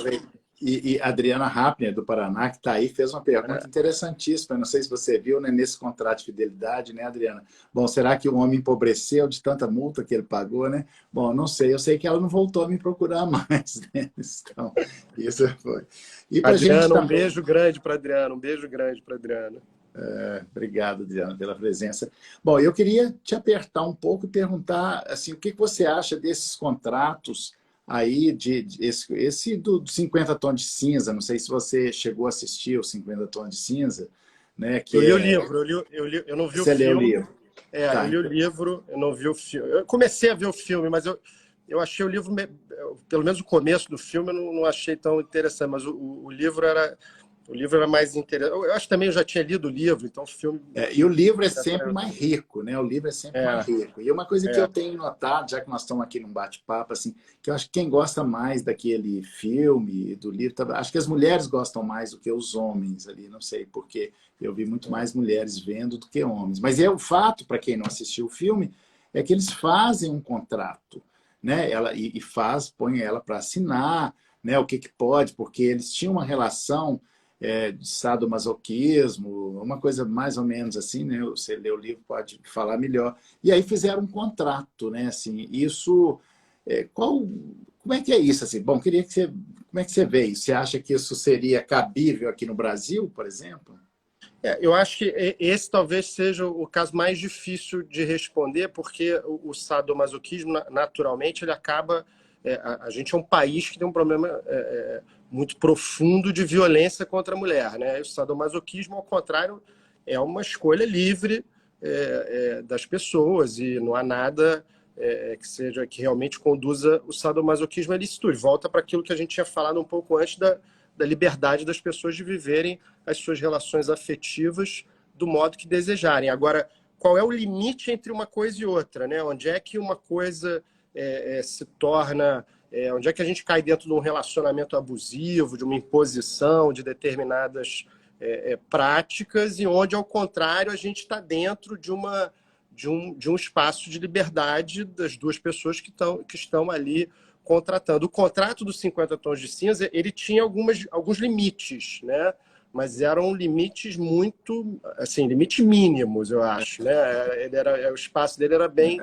E a Adriana Rappner, do Paraná, que está aí, fez uma pergunta interessantíssima. Eu não sei se você viu, né, nesse contrato de fidelidade, né, Adriana? Bom, será que o homem empobreceu de tanta multa que ele pagou, né? Bom, não sei. Eu sei que ela não voltou a me procurar mais, né? Então, isso foi. E para a gente Adriana, um também... beijo grande para Adriana, um beijo grande para Adriana. Obrigado, Diana, pela presença. Bom, eu queria te apertar um pouco e perguntar assim, o que você acha desses contratos aí, esse do 50 tons de cinza, não sei se você chegou a assistir o 50 tons de cinza, né, Eu que li o é... livro, eu não vi o Você leu o filme. livro? Eu Tá, li o então, livro, eu não vi o filme. Eu comecei a ver o filme, mas eu achei o livro, pelo menos o começo do filme, eu não achei tão interessante, mas o livro era mais interessante. Eu acho que também eu já tinha lido o livro, então o filme... e o livro é sempre mais rico, né? O livro é sempre mais É, rico. E uma coisa que eu é, tenho notado, já que nós estamos aqui num bate-papo, assim, que eu acho que quem gosta mais daquele filme, do livro, acho que as mulheres gostam mais do que os homens ali, não sei, porque eu vi muito mais mulheres vendo do que homens. Mas o fato, para quem não assistiu o filme, é que eles fazem um contrato, né? Põe ela para assinar, né? O que pode, porque eles tinham uma relação de sadomasoquismo, uma coisa mais ou menos assim, né? Você lê o livro, pode falar melhor. E aí fizeram um contrato, né? Assim, isso, como é que é isso? Assim? Bom, queria que você, como é que você vê isso? Você acha que isso seria cabível aqui no Brasil, por exemplo? eu acho que esse talvez seja o caso mais difícil de responder, porque o sadomasoquismo, naturalmente, ele acaba... a gente é um país que tem um problema muito profundo de violência contra a mulher, né? O sadomasoquismo, ao contrário, é uma escolha livre das pessoas e não há nada que realmente conduza o sadomasoquismo à licitude. Volta para aquilo que a gente tinha falado um pouco antes da liberdade das pessoas de viverem as suas relações afetivas do modo que desejarem. Agora, qual é o limite entre uma coisa e outra, né? Onde é que uma coisa se torna... onde é que a gente cai dentro de um relacionamento abusivo, de uma imposição de determinadas práticas, e onde, ao contrário, a gente está dentro de um espaço de liberdade das duas pessoas que estão ali contratando. O contrato dos 50 tons de cinza, ele tinha alguns limites, né? Mas eram limites muito, assim, limites mínimos, eu acho, né? O espaço dele era bem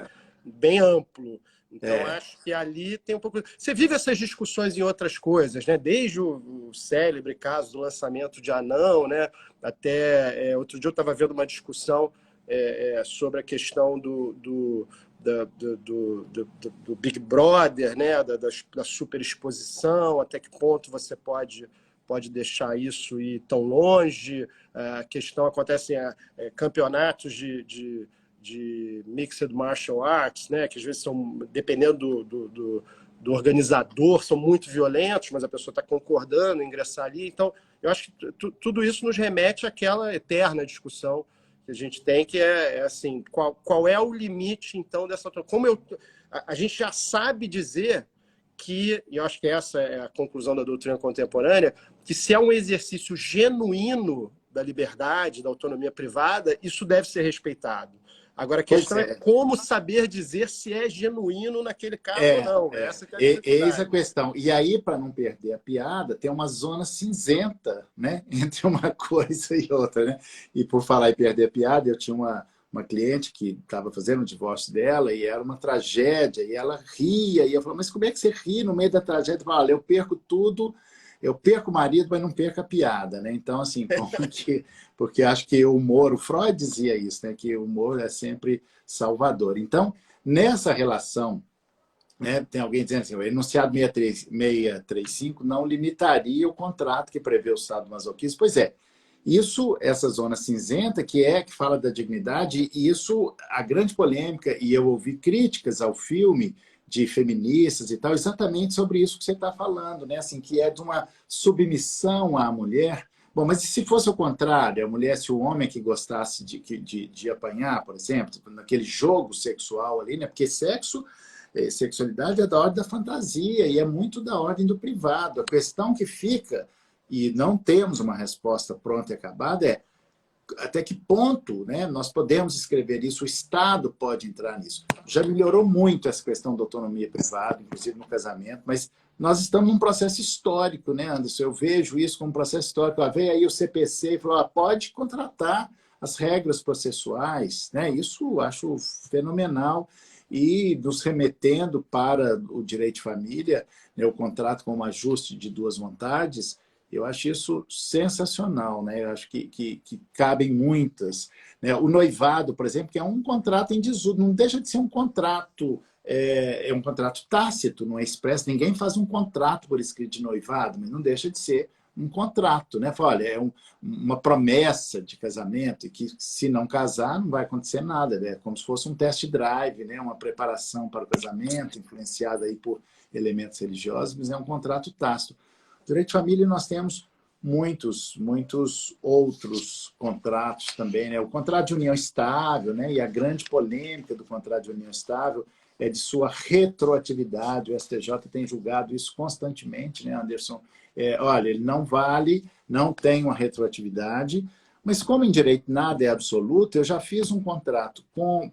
amplo. Então, acho que ali tem um pouco... Você vive essas discussões em outras coisas, né? Desde o célebre caso do lançamento de Anão, né? Até outro dia eu estava vendo uma discussão sobre a questão do Big Brother, né? da superexposição, até que ponto você pode deixar isso ir tão longe. A questão acontece em campeonatos de Mixed Martial Arts, né? Que às vezes são, dependendo do organizador, são muito violentos, mas a pessoa está concordando em ingressar ali. Então, eu acho que tudo isso nos remete àquela eterna discussão que a gente tem, que assim, qual é o limite, então, dessa... A gente já sabe dizer que, e eu acho que essa é a conclusão da doutrina contemporânea, que se é um exercício genuíno da liberdade, da autonomia privada, isso deve ser respeitado. Agora, a questão é como saber dizer se é genuíno naquele caso ou não. Essa que é a Eis a dificuldade. questão. E aí, para não perder a piada, tem uma zona cinzenta, né? Entre uma coisa e outra, né? E por falar em perder a piada, eu tinha uma cliente que estava fazendo o divórcio dela e era uma tragédia, e ela ria, e eu falava, mas como é que você ri no meio da tragédia? Eu falava, olha, eu perco tudo, eu perco o marido, mas não perco a piada, né? Então, assim, porque acho que o humor, o Freud dizia isso, né? Que o humor é sempre salvador. Então, nessa relação, né, tem alguém dizendo assim, o enunciado 635 não limitaria o contrato que prevê o sadomasoquismo. Pois é, essa zona cinzenta, que fala da dignidade, e isso, a grande polêmica, e eu ouvi críticas ao filme de feministas e tal, exatamente sobre isso que você está falando, né? Assim, que é de uma submissão à mulher. Bom, mas e se fosse o contrário, a mulher, se o homem que gostasse de apanhar, por exemplo, naquele jogo sexual ali, né? Porque sexualidade é da ordem da fantasia e é muito da ordem do privado. A questão que fica, e não temos uma resposta pronta e acabada, até que ponto, né, nós podemos escrever isso, o Estado pode entrar nisso. Já melhorou muito essa questão da autonomia privada, inclusive no casamento, mas nós estamos num processo histórico, né, Anderson? Eu vejo isso como um processo histórico. Veio aí o CPC e falou, pode contratar as regras processuais, né? Isso eu acho fenomenal. E nos remetendo para o direito de família, né, o contrato como ajuste de duas vontades, eu acho isso sensacional, né? Eu acho que cabem muitas. Né? O noivado, por exemplo, que é um contrato em desuso, não deixa de ser um contrato, é um contrato tácito, não é expresso. Ninguém faz um contrato por escrito de noivado, mas não deixa de ser um contrato, né? Fala, olha, uma promessa de casamento e que se não casar não vai acontecer nada, é como se fosse um test drive, né? Uma preparação para o casamento, influenciada aí por elementos religiosos, mas é um contrato tácito. Direito de família nós temos muitos outros contratos também, né? O contrato de união estável, né? E a grande polêmica do contrato de união estável é de sua retroatividade. O STJ tem julgado isso constantemente, né, Anderson? Olha, ele não vale, não tem uma retroatividade, mas como em direito nada é absoluto, eu já fiz um contrato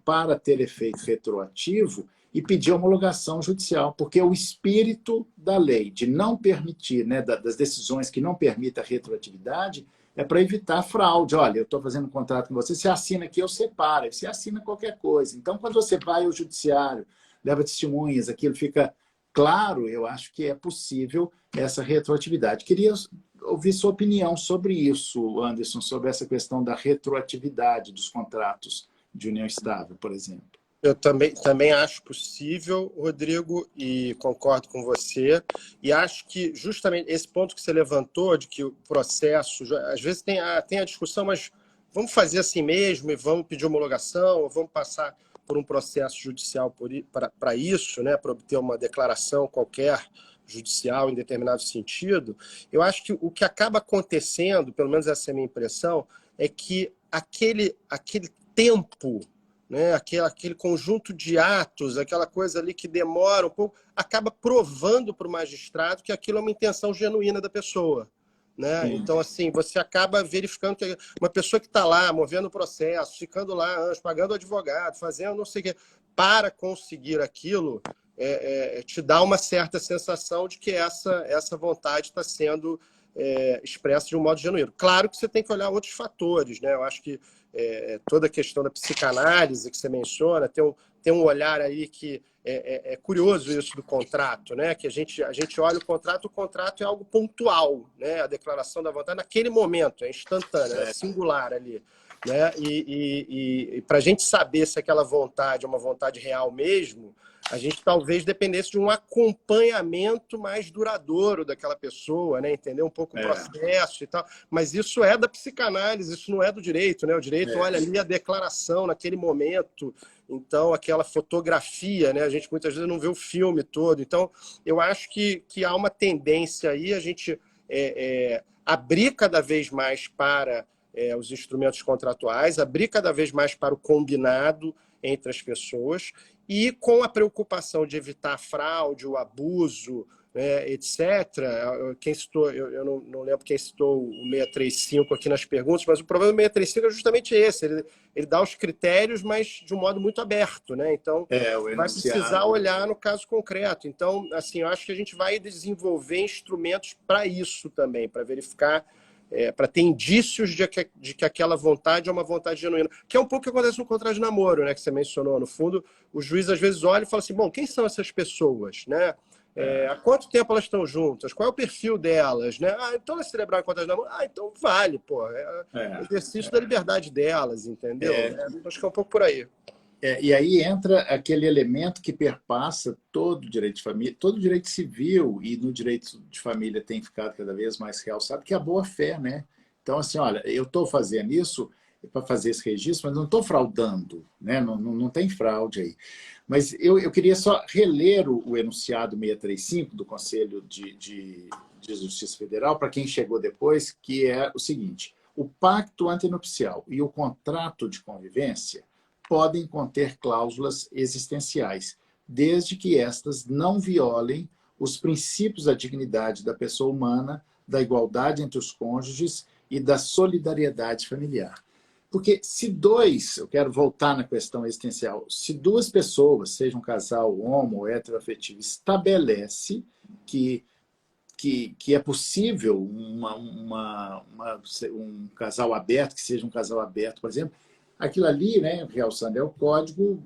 para ter efeito retroativo e pedi homologação judicial, porque o espírito da lei de não permitir, né, das decisões que não permitem a retroatividade, é para evitar fraude. Olha, eu estou fazendo um contrato com você, você assina aqui, eu separo, você assina qualquer coisa. Então, quando você vai ao judiciário, leva testemunhas, aquilo fica claro, eu acho que é possível essa retroatividade. Queria ouvir sua opinião sobre isso, Anderson, sobre essa questão da retroatividade dos contratos de união estável, por exemplo. Eu também acho possível, Rodrigo, e concordo com você. E acho que justamente esse ponto que você levantou, de que o processo, às vezes tem a discussão, mas vamos fazer assim mesmo e vamos pedir homologação, ou vamos passar por um processo judicial para isso, né, para obter uma declaração qualquer judicial em determinado sentido. Eu acho que o que acaba acontecendo, pelo menos essa é a minha impressão, é que aquele tempo, né, aquele conjunto de atos, aquela coisa ali que demora um pouco, acaba provando para o magistrado que aquilo é uma intenção genuína da pessoa. Né? Então, assim, você acaba verificando que uma pessoa que está lá, movendo o processo, ficando lá anos, pagando advogado, fazendo não sei o quê, para conseguir aquilo, te dá uma certa sensação de que essa vontade está sendo expressa de um modo genuíno. Claro que você tem que olhar outros fatores, né? Eu acho que toda a questão da psicanálise que você menciona, tem um olhar aí que é curioso isso do contrato, né? Que a gente olha o contrato é algo pontual, né? A declaração da vontade naquele momento, é instantâneo, é singular ali. Né? E para a gente saber se aquela vontade é uma vontade real mesmo, a gente talvez dependesse de um acompanhamento mais duradouro daquela pessoa, né? Entender um pouco o processo e tal. Mas isso é da psicanálise, isso não é do direito, né? O direito olha ali a declaração naquele momento, então aquela fotografia, né? A gente muitas vezes não vê o filme todo. Então, eu acho que há uma tendência aí a gente abrir cada vez mais para os instrumentos contratuais, abrir cada vez mais para o combinado entre as pessoas e com a preocupação de evitar a fraude, o abuso, etc. Quem citou, eu não lembro quem citou o 635 aqui nas perguntas, mas o problema do 635 é justamente esse, ele dá os critérios, mas de um modo muito aberto, né? Então, vai precisar olhar no caso concreto. Então, assim, eu acho que a gente vai desenvolver instrumentos para isso também, para verificar, para ter indícios de que aquela vontade é uma vontade genuína. Que é um pouco o que acontece no contrato de namoro, né, que você mencionou. No fundo, o juiz às vezes olha e fala assim, bom, quem são essas pessoas? Né? Há quanto tempo elas estão juntas? Qual é o perfil delas? Né? Então elas celebraram o contrato de namoro? Então vale, pô. Exercício da liberdade delas, entendeu? Acho que é um pouco por aí. E aí entra aquele elemento que perpassa todo o direito de família, todo o direito civil, e no direito de família tem ficado cada vez mais realçado, que é a boa-fé, né? Então, assim, olha, eu estou fazendo isso para fazer esse registro, mas não estou fraudando, né? Não tem fraude aí. Mas eu queria só reler o enunciado 635 do Conselho de Justiça Federal, para quem chegou depois, que é o seguinte: o pacto antenupcial e o contrato de convivência podem conter cláusulas existenciais, desde que estas não violem os princípios da dignidade da pessoa humana, da igualdade entre os cônjuges e da solidariedade familiar. Porque eu quero voltar na questão existencial, se duas pessoas, seja um casal homo ou heteroafetivo, estabelece que é possível um casal aberto, que seja um casal aberto, por exemplo, aquilo ali, né, realçando, é o código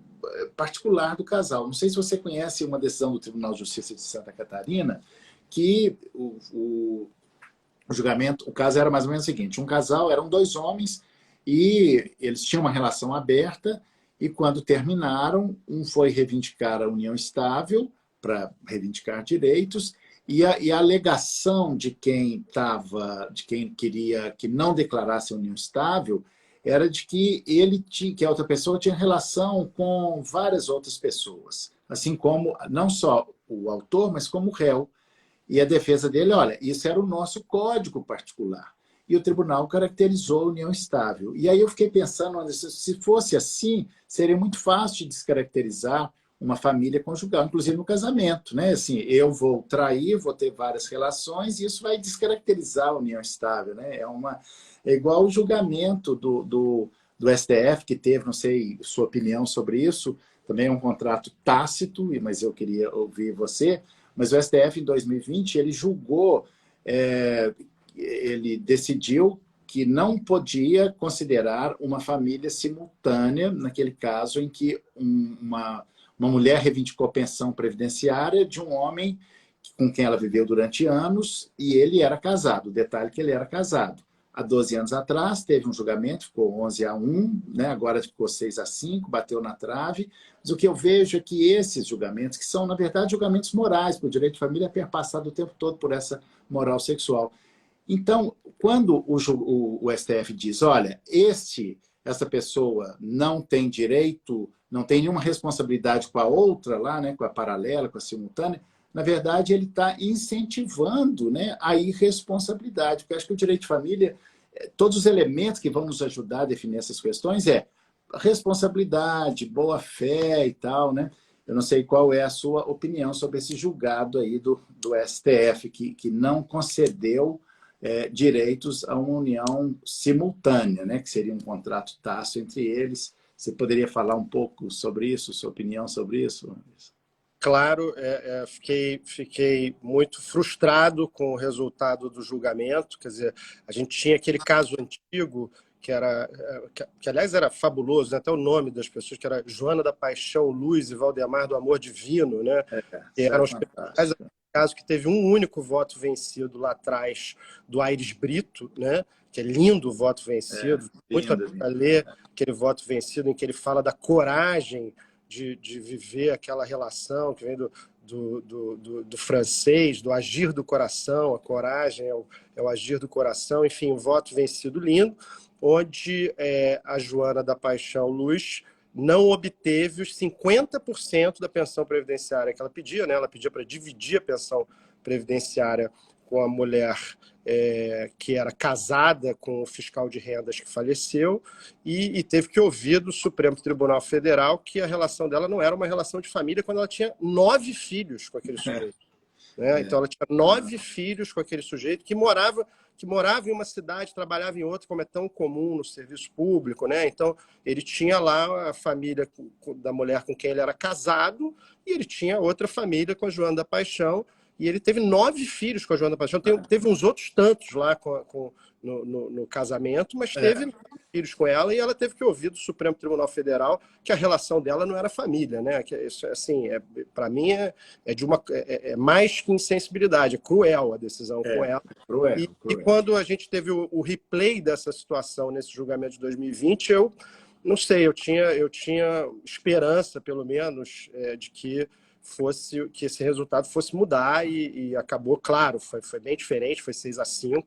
particular do casal. Não sei se você conhece uma decisão do Tribunal de Justiça de Santa Catarina, que o julgamento, o caso era mais ou menos o seguinte: um casal, eram dois homens, e eles tinham uma relação aberta, e quando terminaram, um foi reivindicar a união estável, para reivindicar direitos, e a alegação de quem queria que não declarasse a união estável era de que que a outra pessoa tinha relação com várias outras pessoas, assim como não só o autor, mas como o réu. E a defesa dele, olha, isso era o nosso código particular. E o tribunal caracterizou a união estável. E aí eu fiquei pensando, se fosse assim, seria muito fácil de descaracterizar uma família conjugal, inclusive no casamento, né? Assim, eu vou trair, vou ter várias relações, e isso vai descaracterizar a união estável, né? É igual o julgamento do STF, que teve, não sei sua opinião sobre isso, também é um contrato tácito, mas eu queria ouvir você. Mas o STF, em 2020, ele julgou, ele decidiu que não podia considerar uma família simultânea, naquele caso em que uma mulher reivindicou pensão previdenciária de um homem com quem ela viveu durante anos, e ele era casado. O detalhe é que ele era casado. Há 12 anos atrás, teve um julgamento, ficou 11-1, né? Agora ficou 6-5, bateu na trave. Mas o que eu vejo é que esses julgamentos, que são, na verdade, julgamentos morais, porque o direito de família é perpassado o tempo todo por essa moral sexual. Então, quando o STF diz, olha, essa pessoa não tem direito, não tem nenhuma responsabilidade com a outra lá, né, com a paralela, com a simultânea, na verdade, ele está incentivando, né, a irresponsabilidade. Porque eu acho que o direito de família, todos os elementos que vão nos ajudar a definir essas questões responsabilidade, boa-fé e tal, né? Eu não sei qual é a sua opinião sobre esse julgado aí do STF, que não concedeu direitos a uma união simultânea, né? Que seria um contrato tácito entre eles. Você poderia falar um pouco sobre isso, sua opinião sobre isso? Claro, fiquei muito frustrado com o resultado do julgamento. Quer dizer, a gente tinha aquele caso antigo que aliás era fabuloso, né? Até o nome das pessoas, que era Joana da Paixão Luz e Valdemar do Amor Divino, né? Que Isso é eram os personagens. fantástico. Caso que teve um único voto vencido lá atrás, do Aires Brito, né? Que é lindo o voto vencido, muito Lindo, a lindo. ler aquele voto vencido em que ele fala da coragem de viver aquela relação que vem do francês, do agir do coração. A coragem é o agir do coração. Enfim, um voto vencido lindo, onde a Joana da Paixão Luz não obteve os 50% da pensão previdenciária que ela pedia, né? Ela pedia para dividir a pensão previdenciária com a mulher que era casada com o fiscal de rendas que faleceu, e teve que ouvir do Supremo Tribunal Federal que a relação dela não era uma relação de família, quando ela tinha 9 filhos com aquele sujeito. Né? Então ela tinha 9 filhos com aquele sujeito que morava em uma cidade, trabalhava em outra, como é tão comum no serviço público, né? Então ele tinha lá a família da mulher com quem ele era casado, e ele tinha outra família com a Joana da Paixão, e ele teve 9 filhos com a Joana da Paixão. Teve uns outros tantos lá no casamento, mas teve filhos com ela, e ela teve que ouvir do Supremo Tribunal Federal que a relação dela não era família, né? Que isso, assim, para mim é mais que insensibilidade, é cruel a decisão com ela. Cruel. E quando a gente teve o replay dessa situação nesse julgamento de 2020, eu não sei, eu tinha esperança, pelo menos, de que esse resultado fosse mudar, e acabou, claro, foi bem diferente, foi 6-5,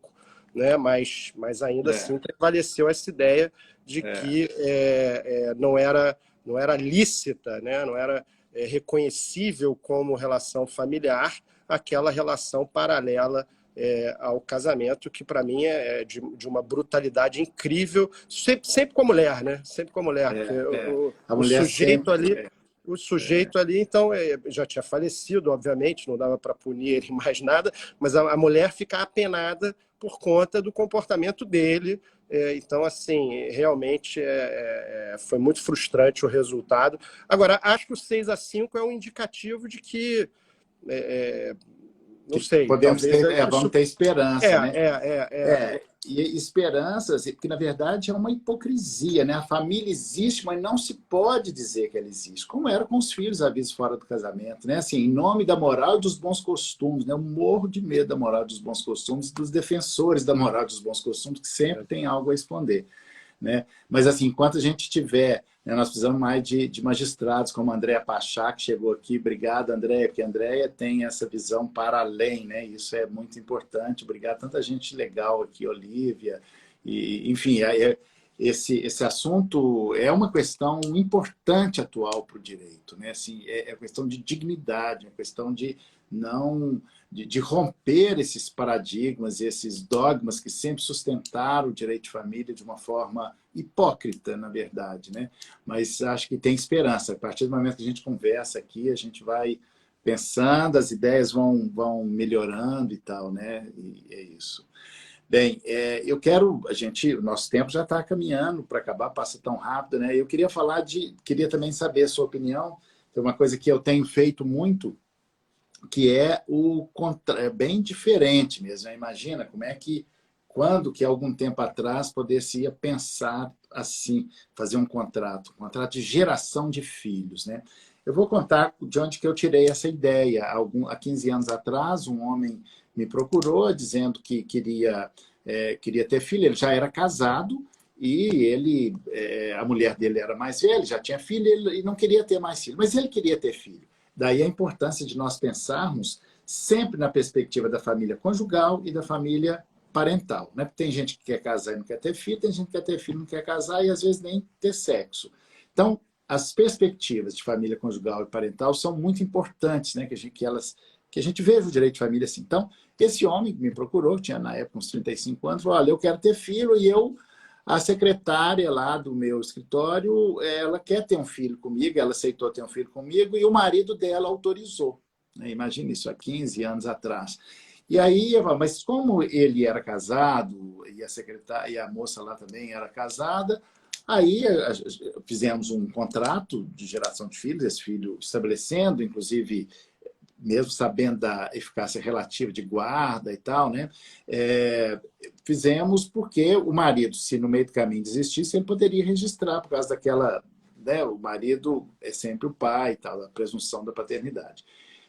né? Mas ainda assim prevaleceu essa ideia de que não era lícita, né? Não era reconhecível como relação familiar aquela relação paralela ao casamento, que para mim é de uma brutalidade incrível, sempre com a mulher, né? Sempre com a mulher, porque o sujeito ali... O sujeito ali, então, já tinha falecido, obviamente, não dava para punir ele mais nada, mas a mulher fica apenada por conta do comportamento dele. Então, assim, realmente foi muito frustrante o resultado. Agora, acho que o 6-5 é um indicativo de que, não Que sei, podemos talvez ter, vamos isso... ter esperança, né? É. E esperanças, que na verdade é uma hipocrisia, né? A família existe, mas não se pode dizer que ela existe, como era com os filhos havidos fora do casamento, né? Assim, em nome da moral e dos bons costumes, né? Eu morro de medo da moral e dos bons costumes, dos defensores da moral e dos bons costumes, que sempre tem algo a esconder, né? Mas, assim, enquanto a gente tiver, né, nós precisamos mais de magistrados, como a Andréa Pachá, que chegou aqui. Obrigado, Andréa, porque a Andréa tem essa visão para além, né? Isso é muito importante. Obrigado a tanta gente legal aqui, Olívia. E, enfim, esse assunto é uma questão importante atual para o direito, né? Assim, é questão de dignidade, é questão de não... De romper esses paradigmas, esses dogmas que sempre sustentaram o direito de família de uma forma hipócrita, na verdade, né? Mas acho que tem esperança. A partir do momento que a gente conversa aqui, a gente vai pensando, as ideias vão melhorando e tal, né? E é isso. Bem, eu quero... o nosso tempo já está caminhando para acabar, passa tão rápido, né? Eu queria queria também saber a sua opinião. Tem uma coisa que eu tenho feito muito, que é bem diferente mesmo, né? Imagina como é que, quando que algum tempo atrás poderia pensar assim, fazer um contrato de geração de filhos, né? Eu vou contar de onde que eu tirei essa ideia. Há 15 anos atrás, um homem me procurou dizendo que queria ter filho. Ele já era casado e a mulher dele era mais velha, já tinha filho, e não queria ter mais filho, mas ele queria ter filho. Daí a importância de nós pensarmos sempre na perspectiva da família conjugal e da família parental, né? Tem gente que quer casar e não quer ter filho, tem gente que quer ter filho e não quer casar, e às vezes nem ter sexo. Então, as perspectivas de família conjugal e parental são muito importantes, né? Que a gente veja o direito de família assim. Então, esse homem me procurou, tinha na época uns 35 anos, falou: olha, eu quero ter filho, e a secretária lá do meu escritório, ela quer ter um filho comigo, ela aceitou ter um filho comigo, e o marido dela autorizou, né? Imagina isso, há 15 anos atrás. E aí, mas como ele era casado, e a secretária, e a moça lá também era casada, aí fizemos um contrato de geração de filhos, esse filho estabelecendo, inclusive, mesmo sabendo da eficácia relativa de guarda e tal, né? Fizemos porque o marido, se no meio do caminho desistisse, ele poderia registrar, por causa daquela... né? O marido é sempre o pai e tal, a presunção da paternidade.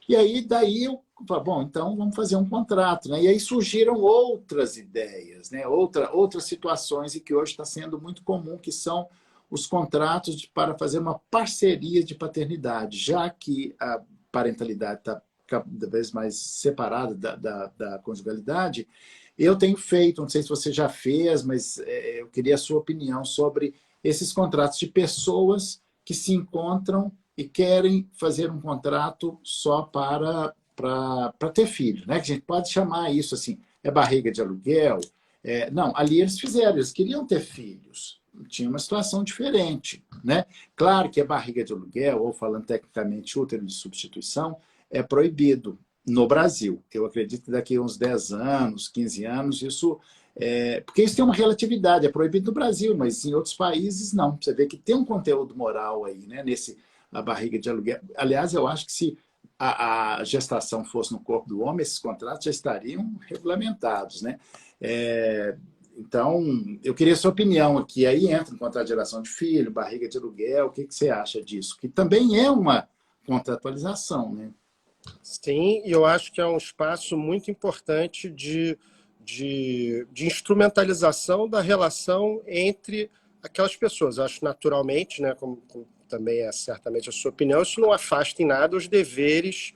E aí, daí eu falei: bom, então vamos fazer um contrato, né? E aí surgiram outras ideias, né? Outras situações, e que hoje está sendo muito comum, que são os contratos para fazer uma parceria de paternidade, já que a parentalidade está cada vez mais separada da conjugalidade. Eu tenho feito, não sei se você já fez, mas eu queria a sua opinião sobre esses contratos de pessoas que se encontram e querem fazer um contrato só para ter filho, né? Que a gente pode chamar isso assim, barriga de aluguel. Não, ali eles queriam ter filhos, tinha uma situação diferente, né? Claro que a barriga de aluguel, ou falando tecnicamente útero de substituição, é proibido no Brasil. Eu acredito que daqui a uns 10 anos, 15 anos, isso... porque isso tem uma relatividade, é proibido no Brasil, mas em outros países não. Você vê que tem um conteúdo moral aí, né? A barriga de aluguel. Aliás, eu acho que se a gestação fosse no corpo do homem, esses contratos já estariam regulamentados, né? Então, eu queria a sua opinião aqui. Aí entra no contrato de geração de filho, barriga de aluguel, o que você acha disso? Que também é uma contratualização, né? Sim, e eu acho que é um espaço muito importante de instrumentalização da relação entre aquelas pessoas. Eu acho naturalmente, né, como também é certamente a sua opinião, isso não afasta em nada os deveres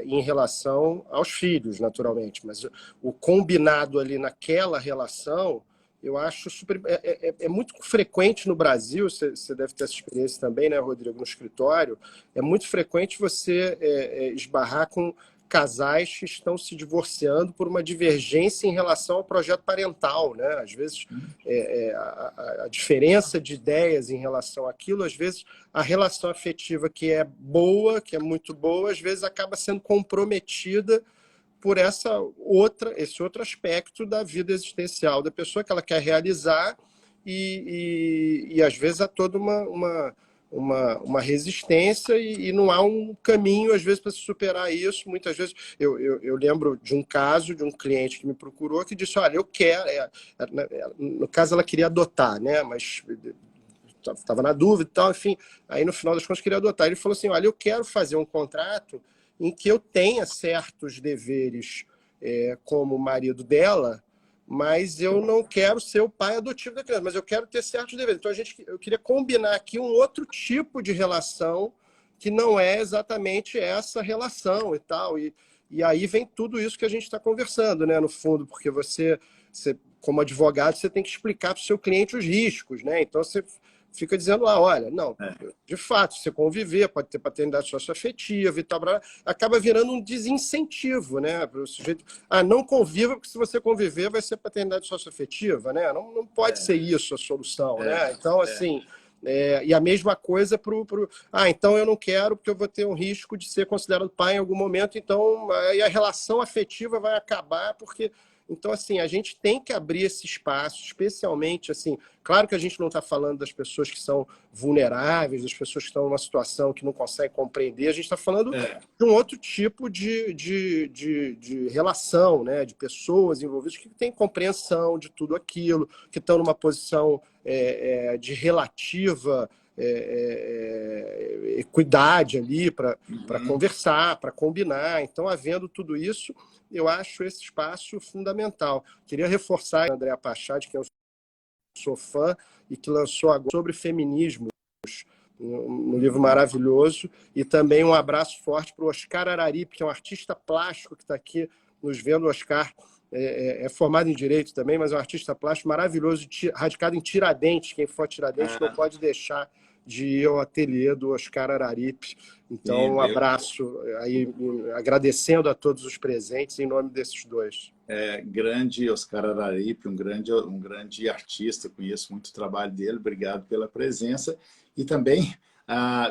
em relação aos filhos, naturalmente. Mas o combinado ali naquela relação, eu acho super... É muito frequente no Brasil, você deve ter essa experiência também, né, Rodrigo, no escritório, é muito frequente você esbarrar com casais que estão se divorciando por uma divergência em relação ao projeto parental, né? Às vezes, a diferença de ideias em relação àquilo, às vezes, a relação afetiva que é boa, que é muito boa, às vezes acaba sendo comprometida por esse outro aspecto da vida existencial da pessoa que ela quer realizar e às vezes há toda uma resistência e não há um caminho, às vezes, para se superar isso. Muitas vezes, eu lembro de um caso de um cliente que me procurou que disse, olha, eu quero... no caso, ela queria adotar, né? Mas estava na dúvida e tal, enfim. Aí, no final das contas, queria adotar. Ele falou assim, olha, eu quero fazer um contrato em que eu tenha certos deveres como marido dela, mas eu não quero ser o pai adotivo da criança, mas eu quero ter certos deveres. Então, eu queria combinar aqui um outro tipo de relação que não é exatamente essa relação e tal. E aí vem tudo isso que a gente está conversando, né, no fundo, porque você, como advogado, você tem que explicar para o seu cliente os riscos, né? Então, você fica dizendo lá, olha, não, de fato, você conviver, pode ter paternidade socioafetiva e tal, acaba virando um desincentivo, né, para o sujeito. Não conviva, porque se você conviver vai ser paternidade socioafetiva, né? Não pode ser isso a solução, né? Então, assim, e a mesma coisa então eu não quero porque eu vou ter um risco de ser considerado pai em algum momento, então aí a relação afetiva vai acabar porque... Então, assim, a gente tem que abrir esse espaço, especialmente, assim, claro que a gente não está falando das pessoas que são vulneráveis, das pessoas que estão numa situação que não conseguem compreender, a gente está falando de um outro tipo de relação, né? De pessoas envolvidas que têm compreensão de tudo aquilo, que estão numa posição de relativa equidade ali para conversar, para combinar. Então, havendo tudo isso, eu acho esse espaço fundamental. Queria reforçar a Andréa Pachá, de quem eu sou fã, e que lançou agora sobre feminismo, um livro maravilhoso, e também um abraço forte para o Oscar Araripe, que é um artista plástico que está aqui nos vendo. O Oscar é formado em Direito também, mas é um artista plástico maravilhoso, radicado em Tiradentes. Quem for a Tiradentes não pode deixar de ir ao ateliê do Oscar Araripe. Então, um abraço aí, agradecendo a todos os presentes em nome desses dois. Grande Oscar Araripe, um grande artista, conheço muito o trabalho dele, obrigado pela presença. E também,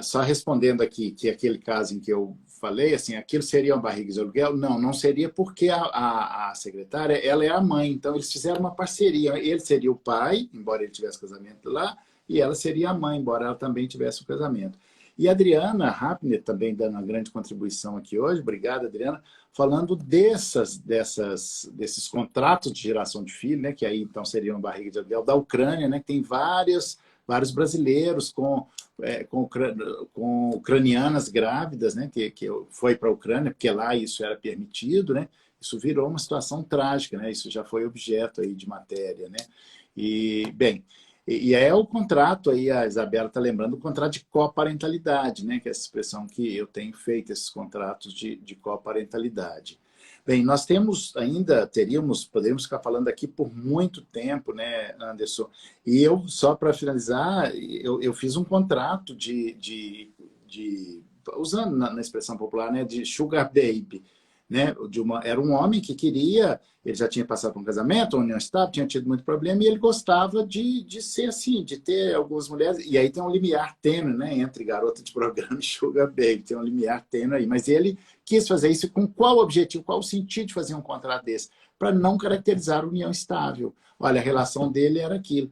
só respondendo aqui, que aquele caso em que eu falei, assim, aquilo seria uma barriga de aluguel? Não seria porque a secretária, ela é a mãe, então eles fizeram uma parceria, ele seria o pai, embora ele tivesse casamento lá, e ela seria a mãe, embora ela também tivesse o casamento. E a Adriana Rapner, também dando uma grande contribuição aqui hoje, obrigado, Adriana, falando desses contratos de geração de filho, né, que aí então seriam barriga de aluguel da Ucrânia, né, que tem vários brasileiros com ucranianas grávidas, né, que foi para a Ucrânia, porque lá isso era permitido, né, isso virou uma situação trágica, né, isso já foi objeto aí de matéria, né, e, bem... E é o contrato, aí a Isabela está lembrando, o contrato de coparentalidade, né? Que é essa expressão que eu tenho feito, esses contratos de coparentalidade. Bem, nós temos ainda, poderíamos ficar falando aqui por muito tempo, né, Anderson? E eu, só para finalizar, eu fiz um contrato usando na expressão popular, né, de sugar baby, né, era um homem que queria, ele já tinha passado por um casamento, uma união estável, tinha tido muito problema, e ele gostava de ser assim, de ter algumas mulheres, e aí tem um limiar tênue, né, entre garota de programa e sugar baby, tem um limiar tênue aí, mas ele quis fazer isso com qual objetivo, qual o sentido de fazer um contrato desse? Para não caracterizar a união estável. Olha, a relação dele era aquilo.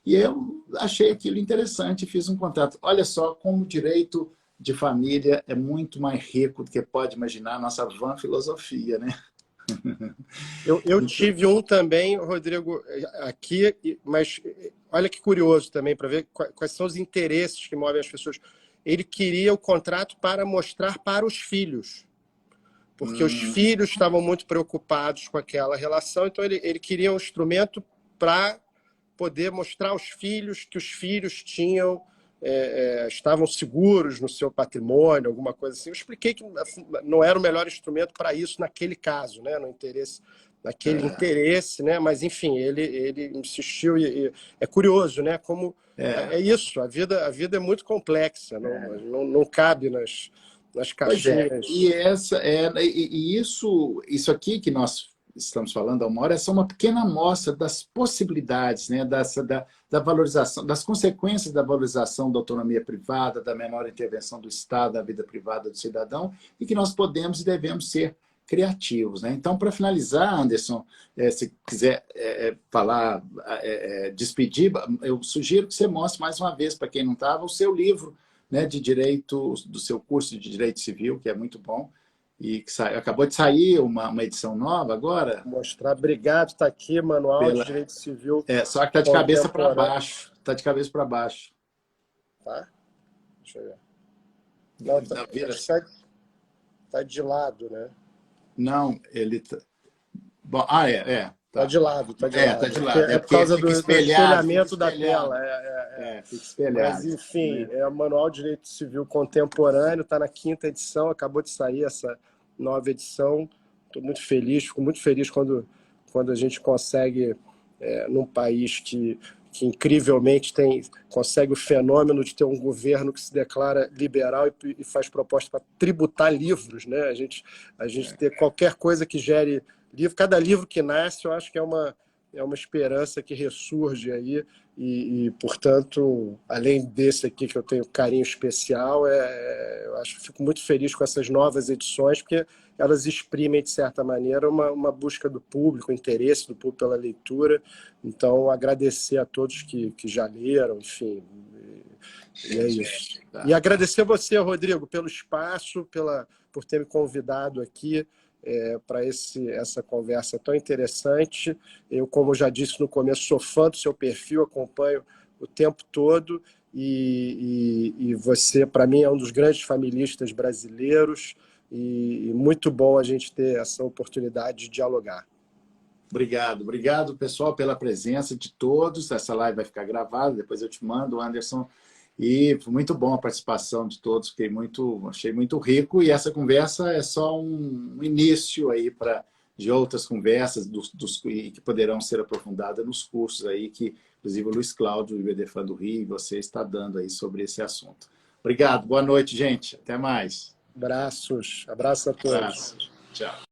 E eu achei aquilo interessante, fiz um contrato. Olha só como o direito de família é muito mais rico do que pode imaginar a nossa vã filosofia, né? Eu tive um também, Rodrigo, aqui, mas olha que curioso também, para ver quais são os interesses que movem as pessoas. Ele queria o contrato para mostrar para os filhos, porque os filhos estavam muito preocupados com aquela relação, então ele queria um instrumento para poder mostrar aos filhos que os filhos estavam seguros no seu patrimônio, alguma coisa assim. Eu expliquei que não era o melhor instrumento para isso naquele caso, né? Naquele interesse, né? Mas, enfim, ele insistiu e é curioso, né? Como é isso, a vida é muito complexa, não cabe nas caixinhas. E isso aqui que nós estamos falando há uma hora, é só uma pequena amostra das possibilidades, né, da valorização, das consequências da valorização da autonomia privada, da menor intervenção do Estado na vida privada do cidadão, e que nós podemos e devemos ser criativos, né? Então, para finalizar, Anderson, se quiser falar, despedir, eu sugiro que você mostre mais uma vez, para quem não estava, o seu livro, né, de direito, do seu curso de Direito Civil, que é muito bom, e que acabou de sair uma edição nova agora. Vou mostrar. Obrigado, está aqui, Manual de Direito Civil só que está de cabeça para baixo. Está de cabeça para baixo. Tá? Deixa eu ver. Não, tá de lado, né? Não, ele tá... Bom, tá de lado, tá de lado. Tá de lado. É por causa do espelhamento da tela. Fica espelhado. Mas, enfim, é o Manual de Direito Civil Contemporâneo, está na 5ª edição, acabou de sair essa nova edição. Estou muito feliz, fico muito feliz quando a gente consegue, num país que incrivelmente consegue o fenômeno de ter um governo que se declara liberal e faz proposta para tributar livros, né? A gente ter qualquer coisa que gere livro, cada livro que nasce, eu acho que é uma esperança que ressurge aí e, portanto, além desse aqui que eu tenho carinho especial, eu fico muito feliz com essas novas edições, porque elas exprimem, de certa maneira, uma busca do público, o interesse do público pela leitura. Então, agradecer a todos que já leram, enfim, e é isso. E agradecer a você, Rodrigo, pelo espaço, por ter me convidado aqui para essa conversa tão interessante. Eu, como já disse no começo, sou fã do seu perfil, acompanho o tempo todo, e você, para mim, é um dos grandes familistas brasileiros, e muito bom a gente ter essa oportunidade de dialogar. Obrigado, pessoal, pela presença de todos. Essa live vai ficar gravada, depois eu te mando, Anderson. E foi muito bom a participação de todos, achei muito rico, e essa conversa é só um início aí de outras conversas que poderão ser aprofundadas nos cursos aí que, inclusive, o Luiz Cláudio, o IBDFAN do Rio, e você está dando aí sobre esse assunto. Obrigado, boa noite, gente. Até mais. Abraços a todos. Tchau.